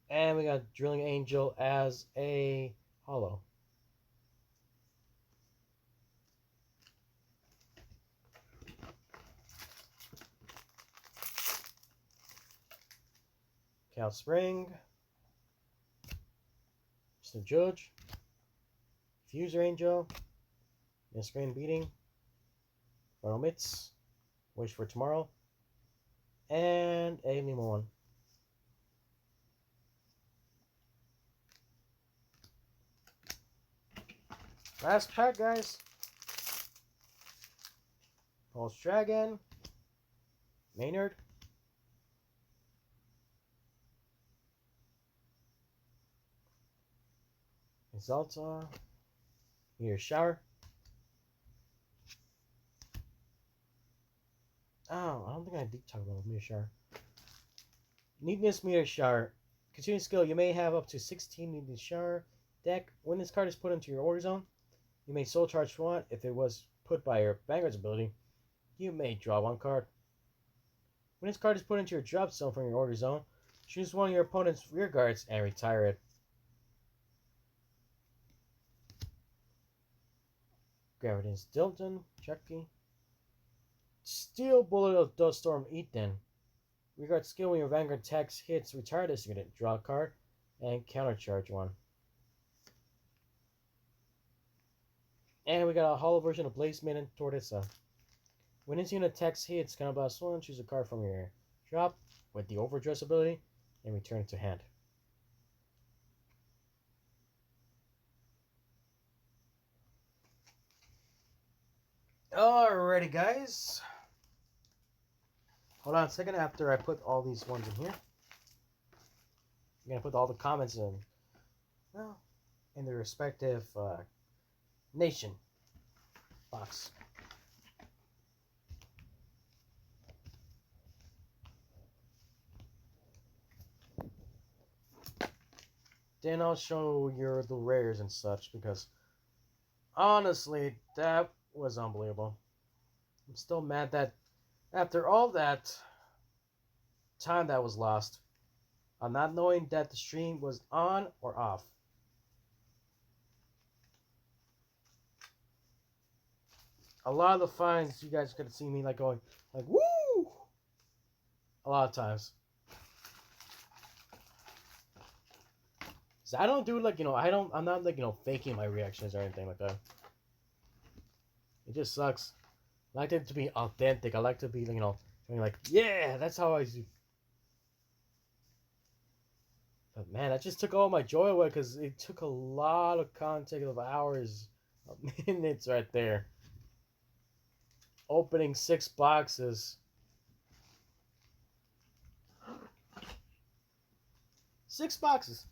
And we got Drilling Angel as a holo. Cal Spring. Mr. Judge. Fuser Angel. Miscrane Beating. Frontal Mitts. Wish for Tomorrow. And a Nemo one. Last pack, guys. Pulse Dragon. Maynard. Exalta. Meteor Shower. Oh, I don't think I did talk about Meteor Shower. Neatness Meteor Shower. Continuing skill, you may have up to 16 Neatness Shower deck. When this card is put into your order zone, you may soul charge one. If it was put by your Vanguard's ability, you may draw one card. When this card is put into your drop zone from your order zone, choose one of your opponent's rear guards and retire it. Gravity's Dilton, Chucky. Steel Bullet of Dust Storm Ethan. Rearguard skill when your Vanguard attacks hits, retire this unit, draw a card, and countercharge one. And we got a hollow version of Blaze Maiden Tortoisa. When this unit attacks hits, counterblast one, choose a card from your drop with the OverDress ability, and return it to hand. Alrighty, guys. Hold on a second after I put all these ones in here. I'm going to put all the comments in, well, in the respective nation box. Then I'll show you the rares and such, because honestly, that was unbelievable. I'm still mad that after all that time that was lost, on not knowing that the stream was on or off. A lot of the finds you guys could have seen me like going like woo a lot of times. So I don't do like, I'm not like, faking my reactions or anything like that. It just sucks. I like it to be authentic. I like to be, like, yeah, that's how I do. But man, that just took all my joy away because it took a lot of content of hours, of minutes right there. Opening 6 boxes. 6 boxes.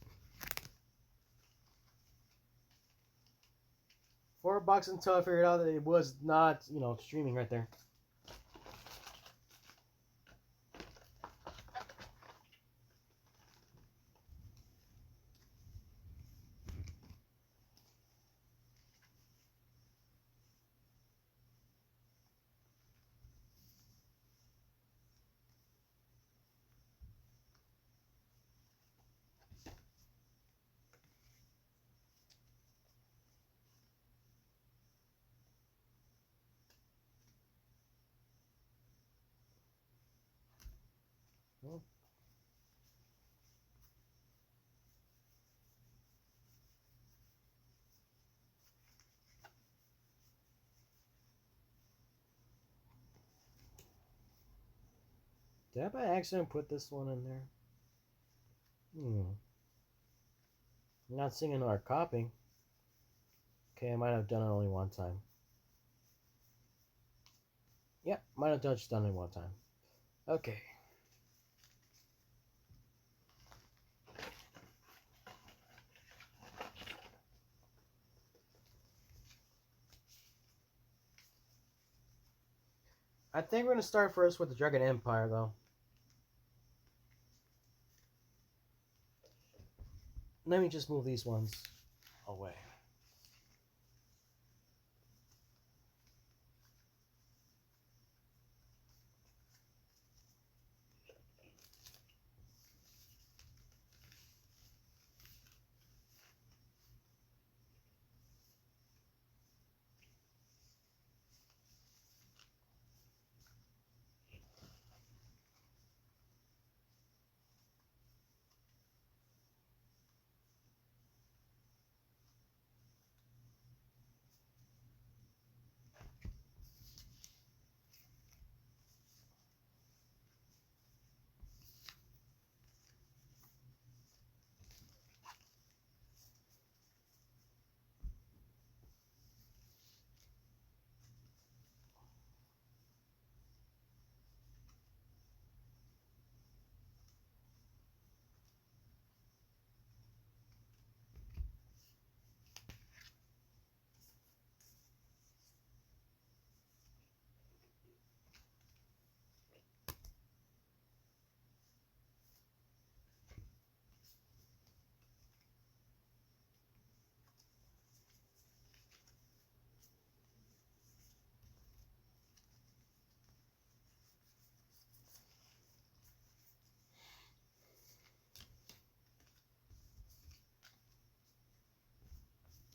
4 boxes until I figured out that it was not, streaming right there. Did I by accident put this one in there? I'm not seeing another copy. Okay, I might have done it only one time. Yep, might have just done it one time. Okay. I think we're gonna start first with the Dragon Empire, though. Let me just move these ones away.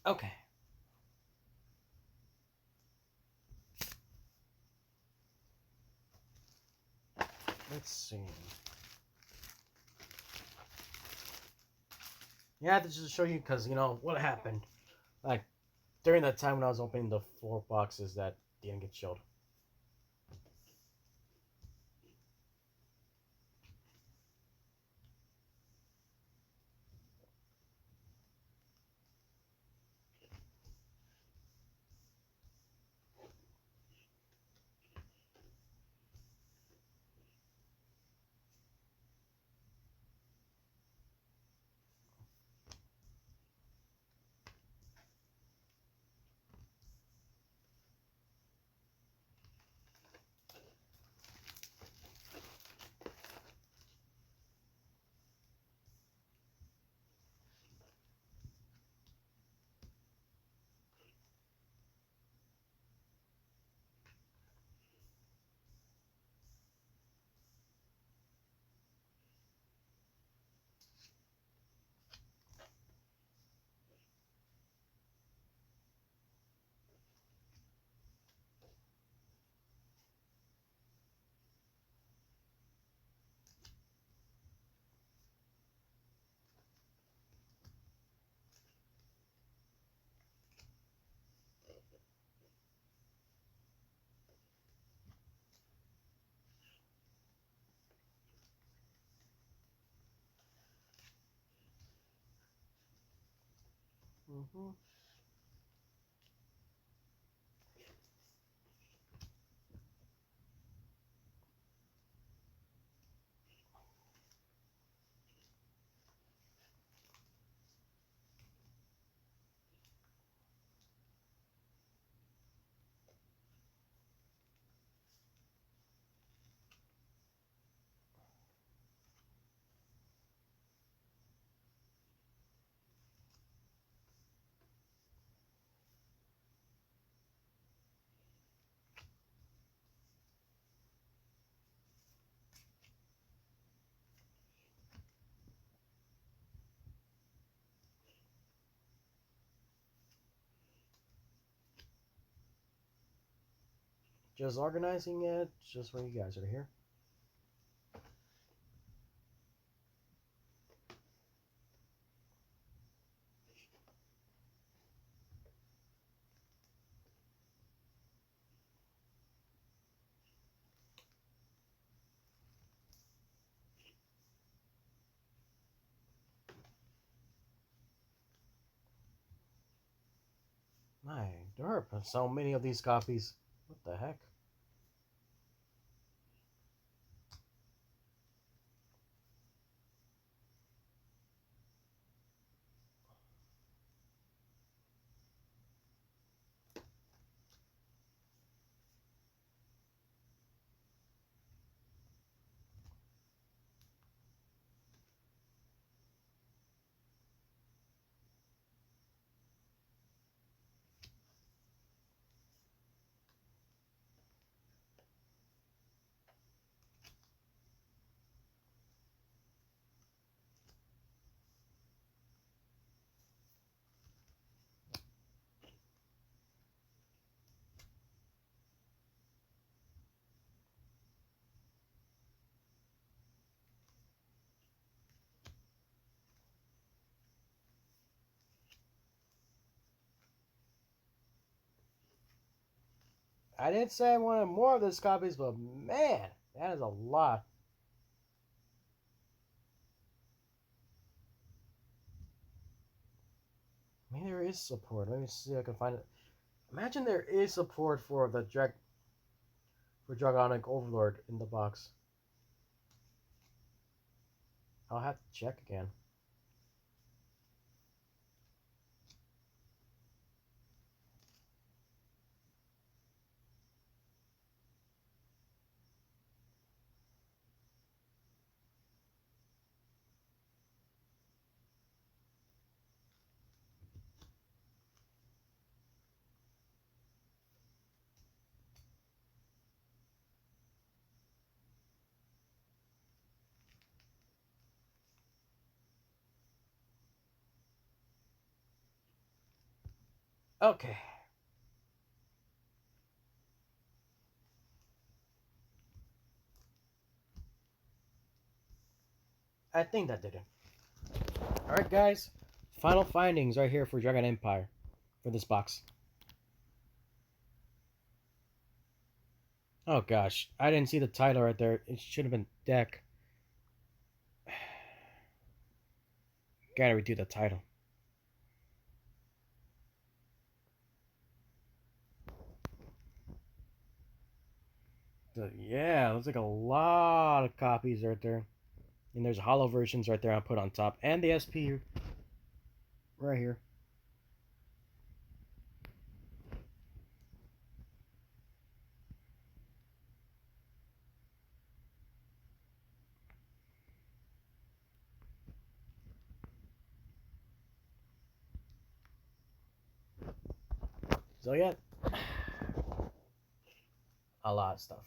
Okay. Let's see. Yeah, this is to show you because you know what happened. Like during that time when I was opening the 4 boxes that didn't get showed. Mm-hmm. Just organizing it, just when you guys are here. My derp, so many of these copies. What the heck? I didn't say I wanted more of these copies, but man, that is a lot. Maybe there is support. Let me see if I can find it. Imagine there is support for the Dragonic Overlord in the box. I'll have to check again. Okay. I think that did it. Alright, guys. Final findings right here for Dragon Empire for this box. Oh gosh, I didn't see the title right there. It should have been deck. Gotta redo the title. Yeah, looks like a lot of copies right there. And there's hollow versions right there I put on top. And the SP right here. So yeah, a lot of stuff.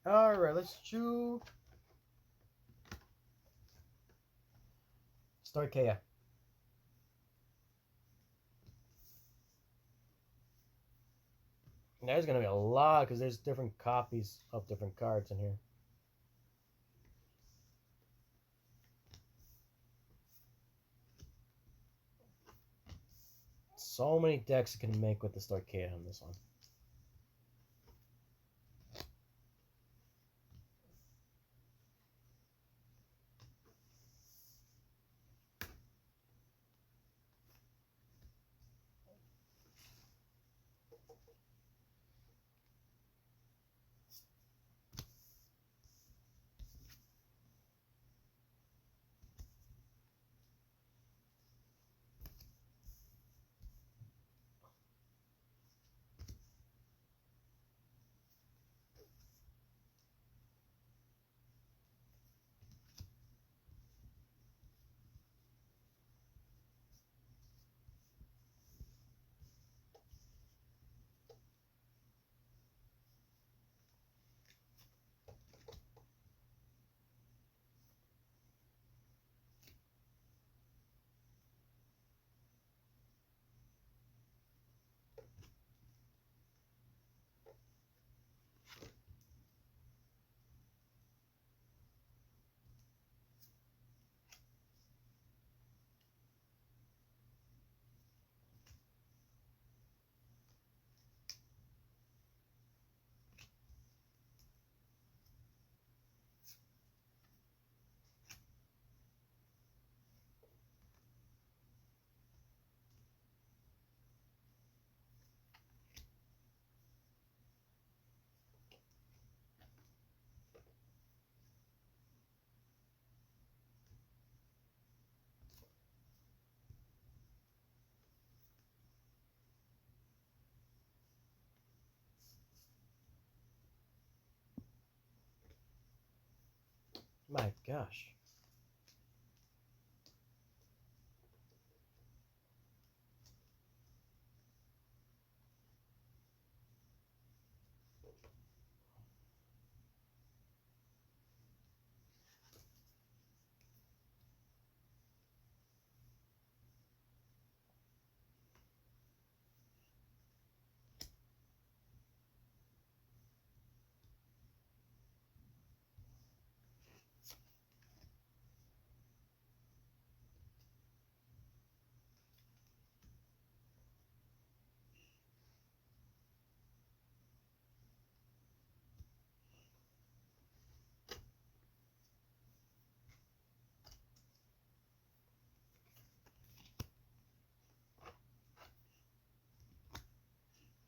Alright, let's chew Starkea. There's gonna be a lot because there's different copies of different cards in here. So many decks you can make with the Starkea on this one. My gosh.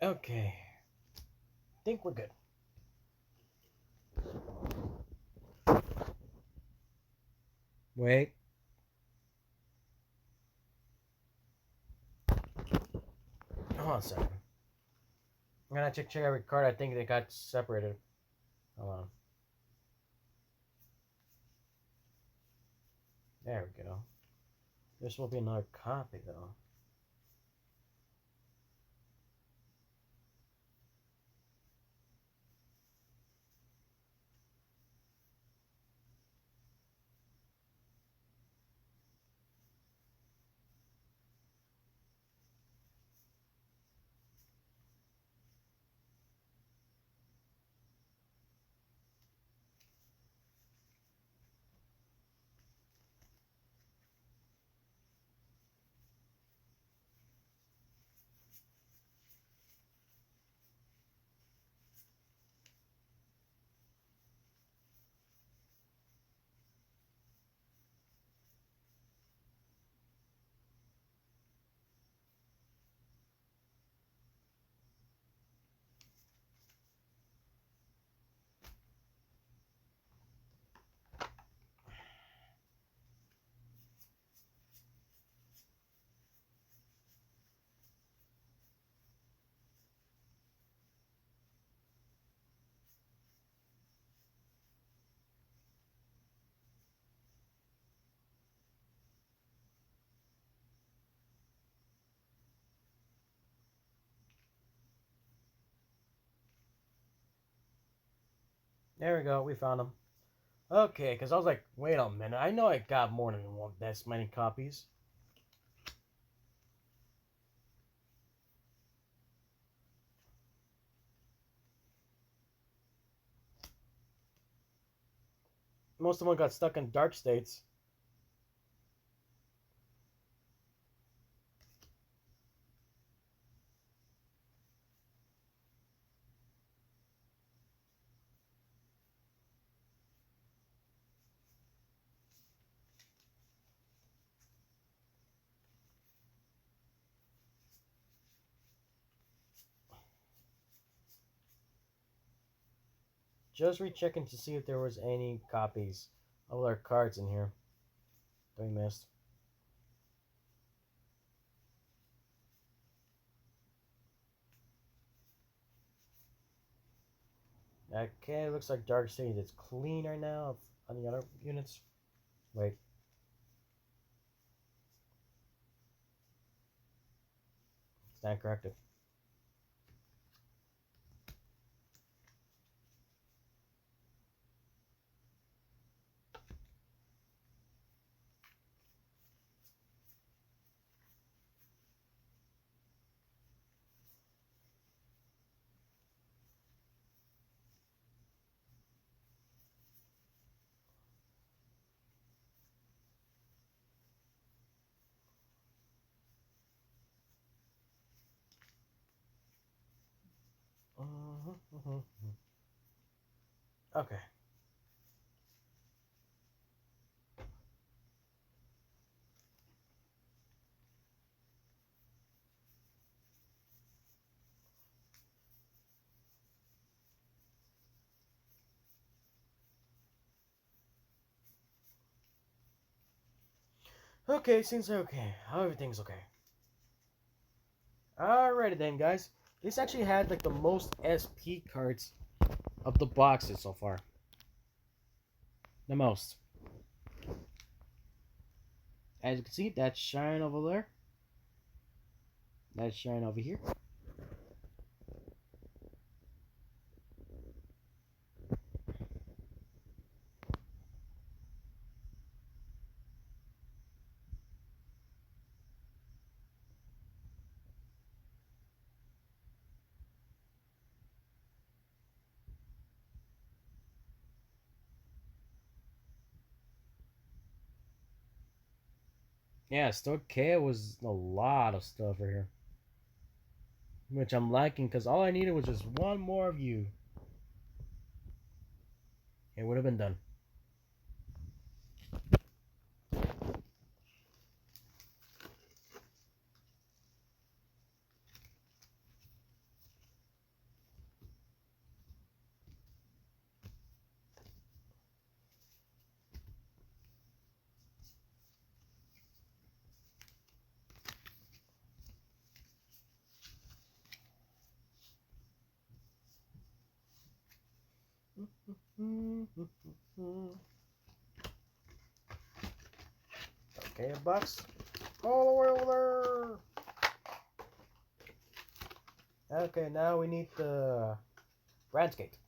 Okay. Think we're good. Wait. Hold on a second. I'm gonna check every card. I think they got separated. Hold on. There we go. This will be another copy though. There we go. We found them. Okay, because I was like, wait a minute. I know I got more than one. That's many copies. Most of them got stuck in dark states. Just rechecking to see if there was any copies of our cards in here that we missed. Okay, looks like Dark State is clean right now on the other units. Wait. Stand corrected. Okay. Okay, seems okay. Everything's okay. Alrighty then, guys. This actually had like the most SP cards of the boxes so far. The most. As you can see, that's Shine over there. That's Shine over here. Yeah, Stoic K was a lot of stuff right here. Which I'm liking because all I needed was just one more of you. It would have been done. Okay, a box. All the way over there. Okay, now we need the brand skate.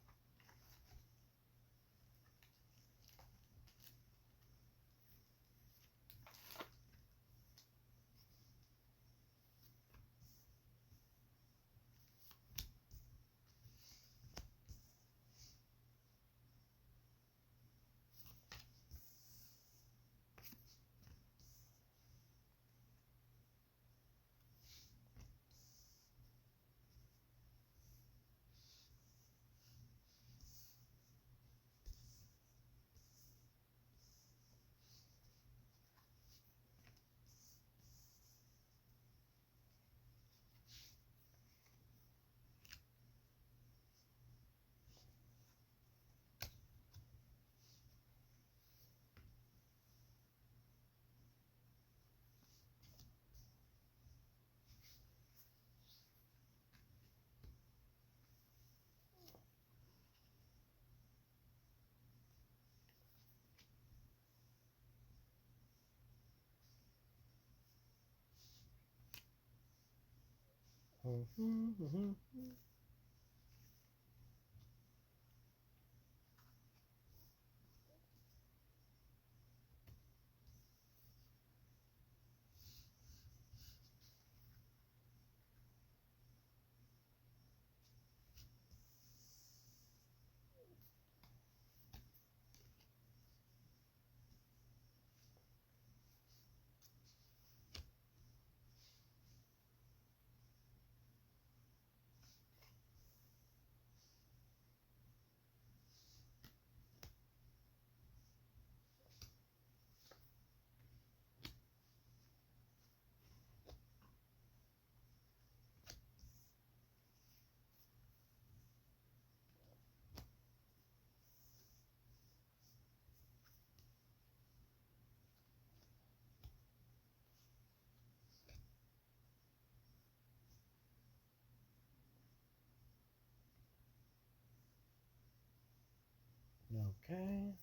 Okay.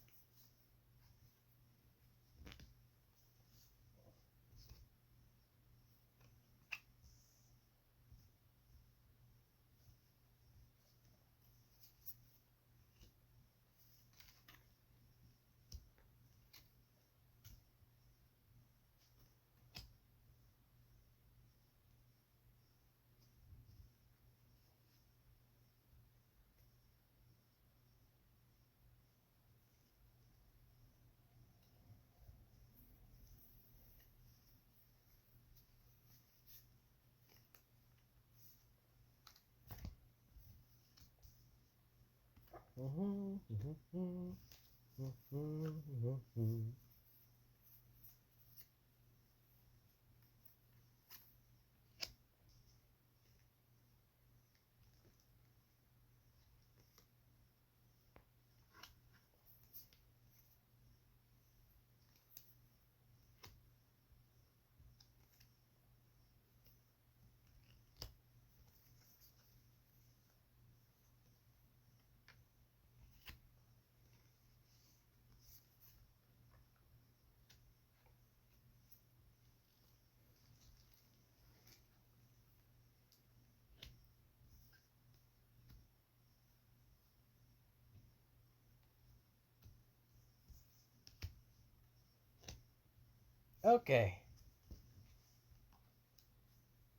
Okay.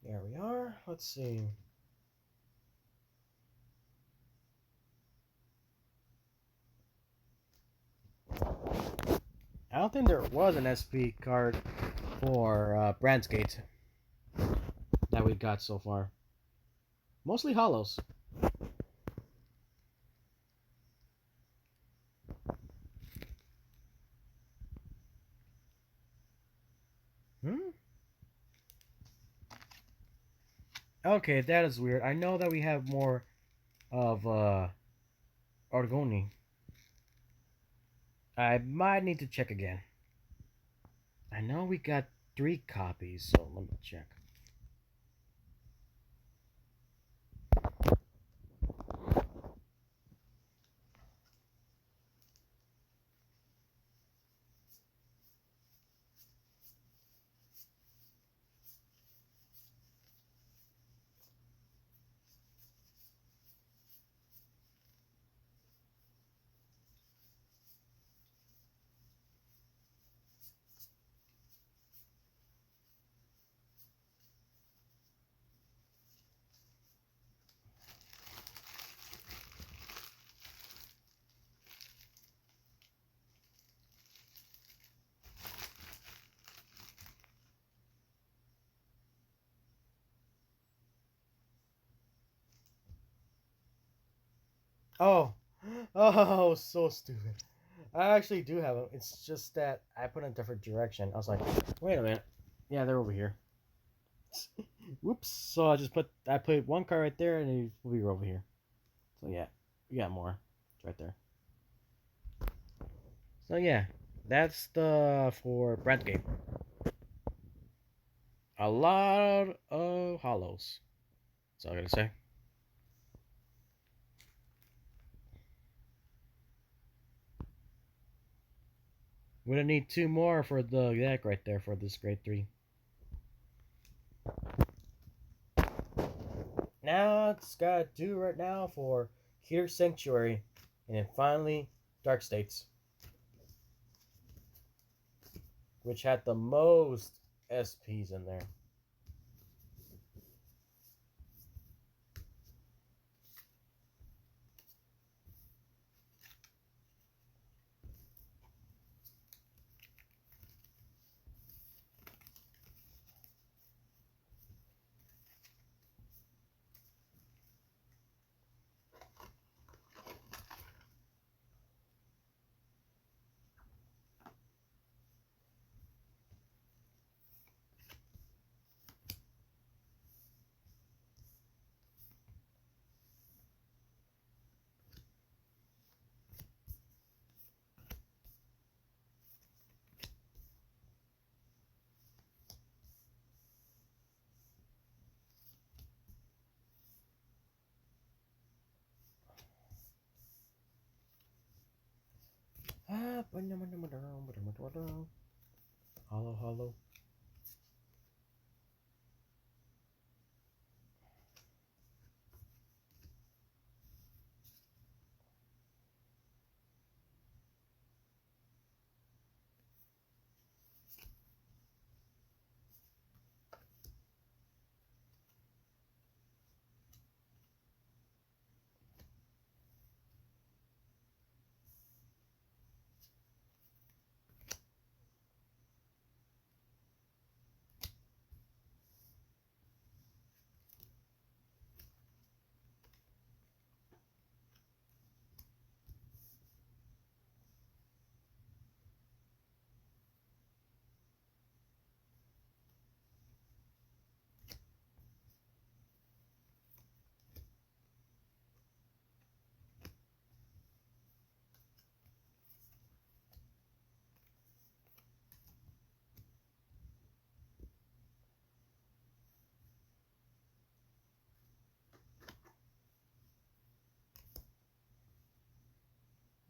There we are. Let's see. I don't think there was an SP card for Brandsgate that we got so far. Mostly hollows. Hmm? Okay, that is weird. I know that we have more of Argoni. I might need to check again. I know we got 3 copies, so let me check. Oh, oh, so stupid. I actually do have them. It's just that I put in a different direction. I was like, wait a minute. Yeah, they're over here. Whoops. So I put one card right there, and it will be over here. So yeah, we got more. It's right there. So yeah, that's the for Brent game. A lot of hollows. That's all I gotta say. We're gonna need two more for the deck right there for this grade 3. Now it's gotta do right now for Heater Sanctuary, and then finally Dark States, which had the most SPs in there. Hollow, hollow.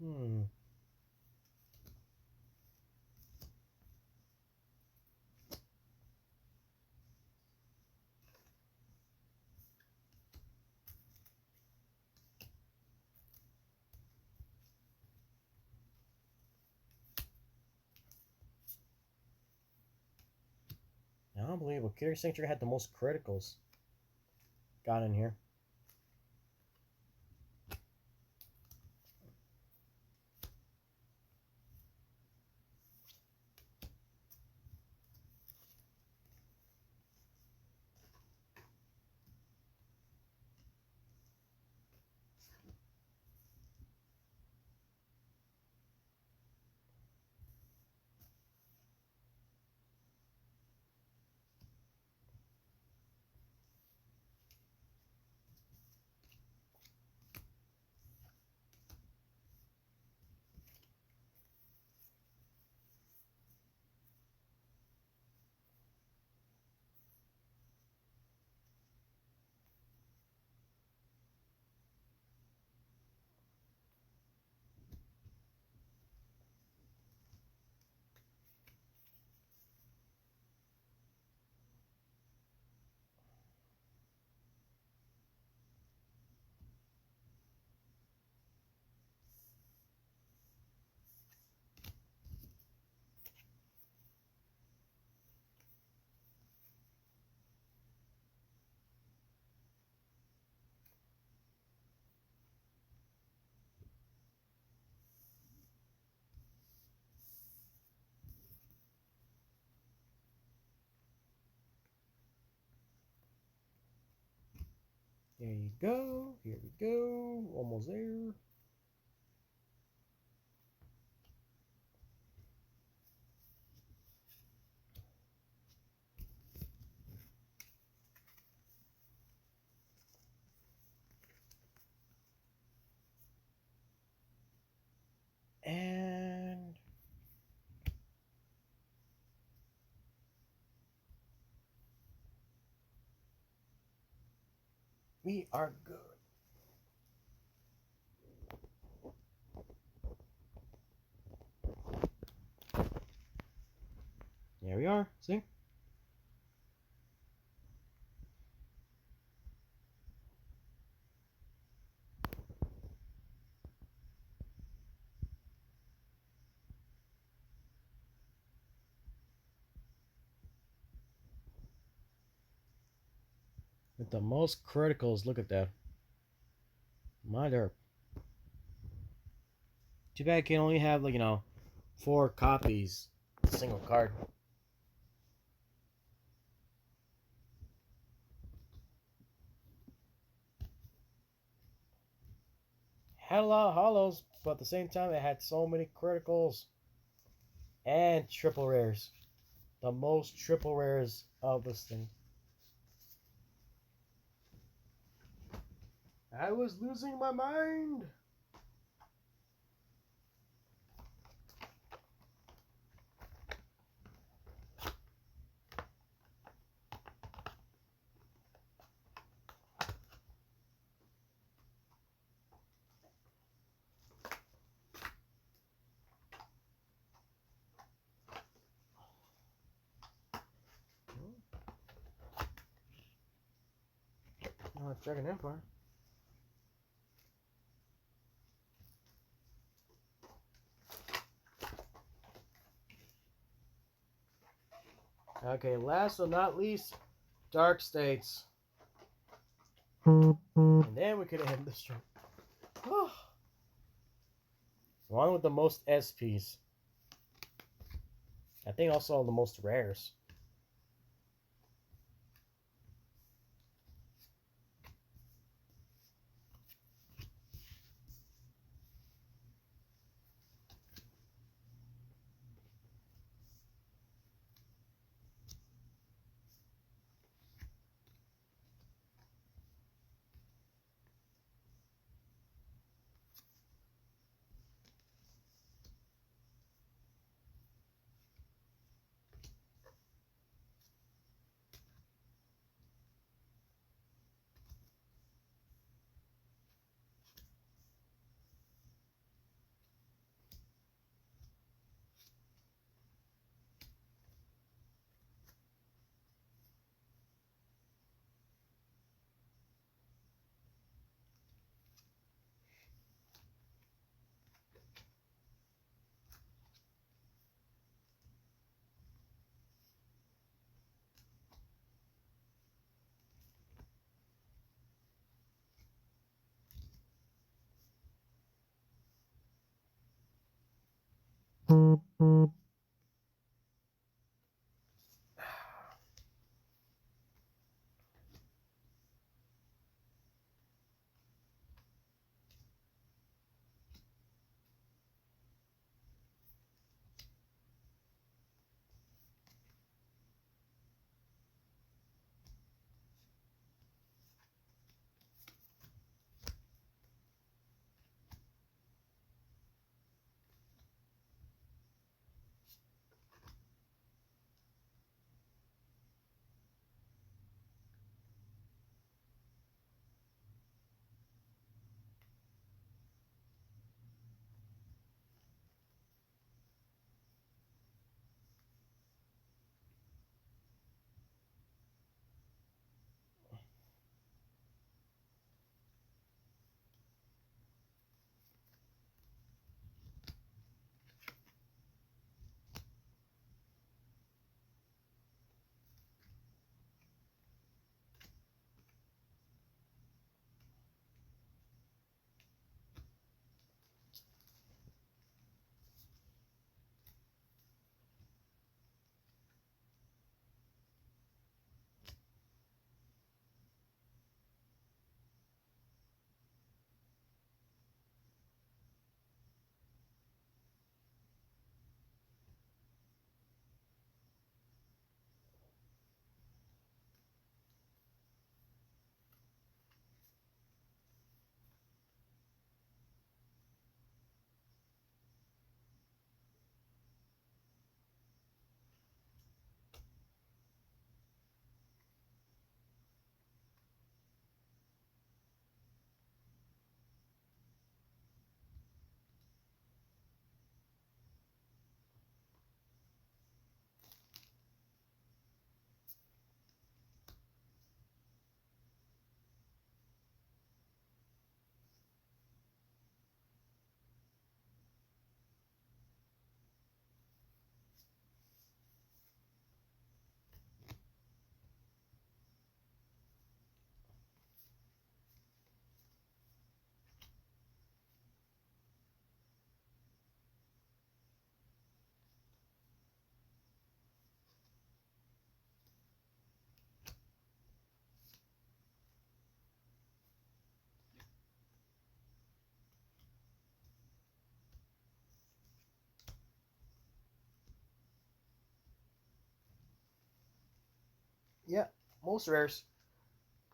Hmm. I don't believe it. Heater Sanctuary had the most criticals got in here. There you go. Here we go. Almost there. And we are good. There we are. See? With the most criticals, look at that. My derp. Too bad I can only have, like, 4 copies. Single card. Had a lot of hollows, but at the same time, it had so many criticals. And triple rares. The most triple rares of this thing. I was losing my mind. Oh, it's Dragon Empire. Okay, last but not least, Dark States. And then we could end the stream. One with the most SPs. I think also the most rares. Yeah, most rares.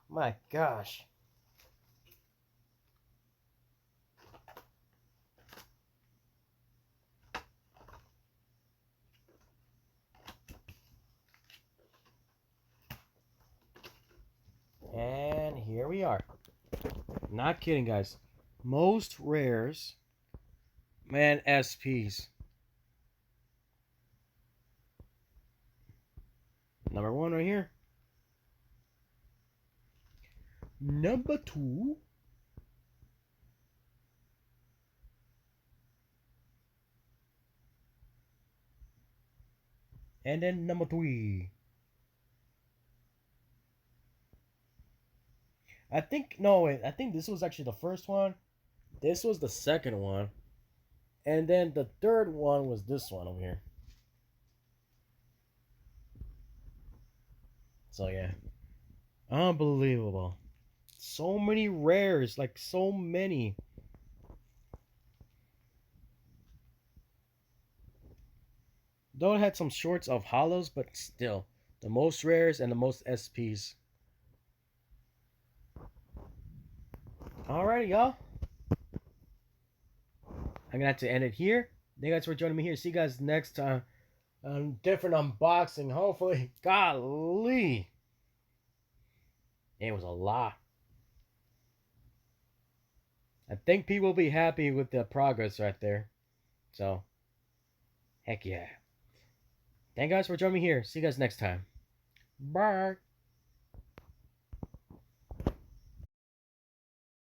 My gosh. And here we are. Not kidding, guys. Most rares. Man, SPs. Number 1 right here. Number 2. And then number 3. I think, no, wait. I think this was actually the first one. This was the second one. And then the third one was this one over here. So, yeah. Unbelievable. So many rares. Like, so many. Though it had some shorts of hollows, but still. The most rares and the most SPs. Alrighty, y'all. I'm gonna have to end it here. Thank you guys for joining me here. See you guys next time. Different unboxing. Hopefully. Golly. It was a lot. I think people will be happy with the progress right there. So, heck yeah. Thank you guys for joining me here. See you guys next time. Bye.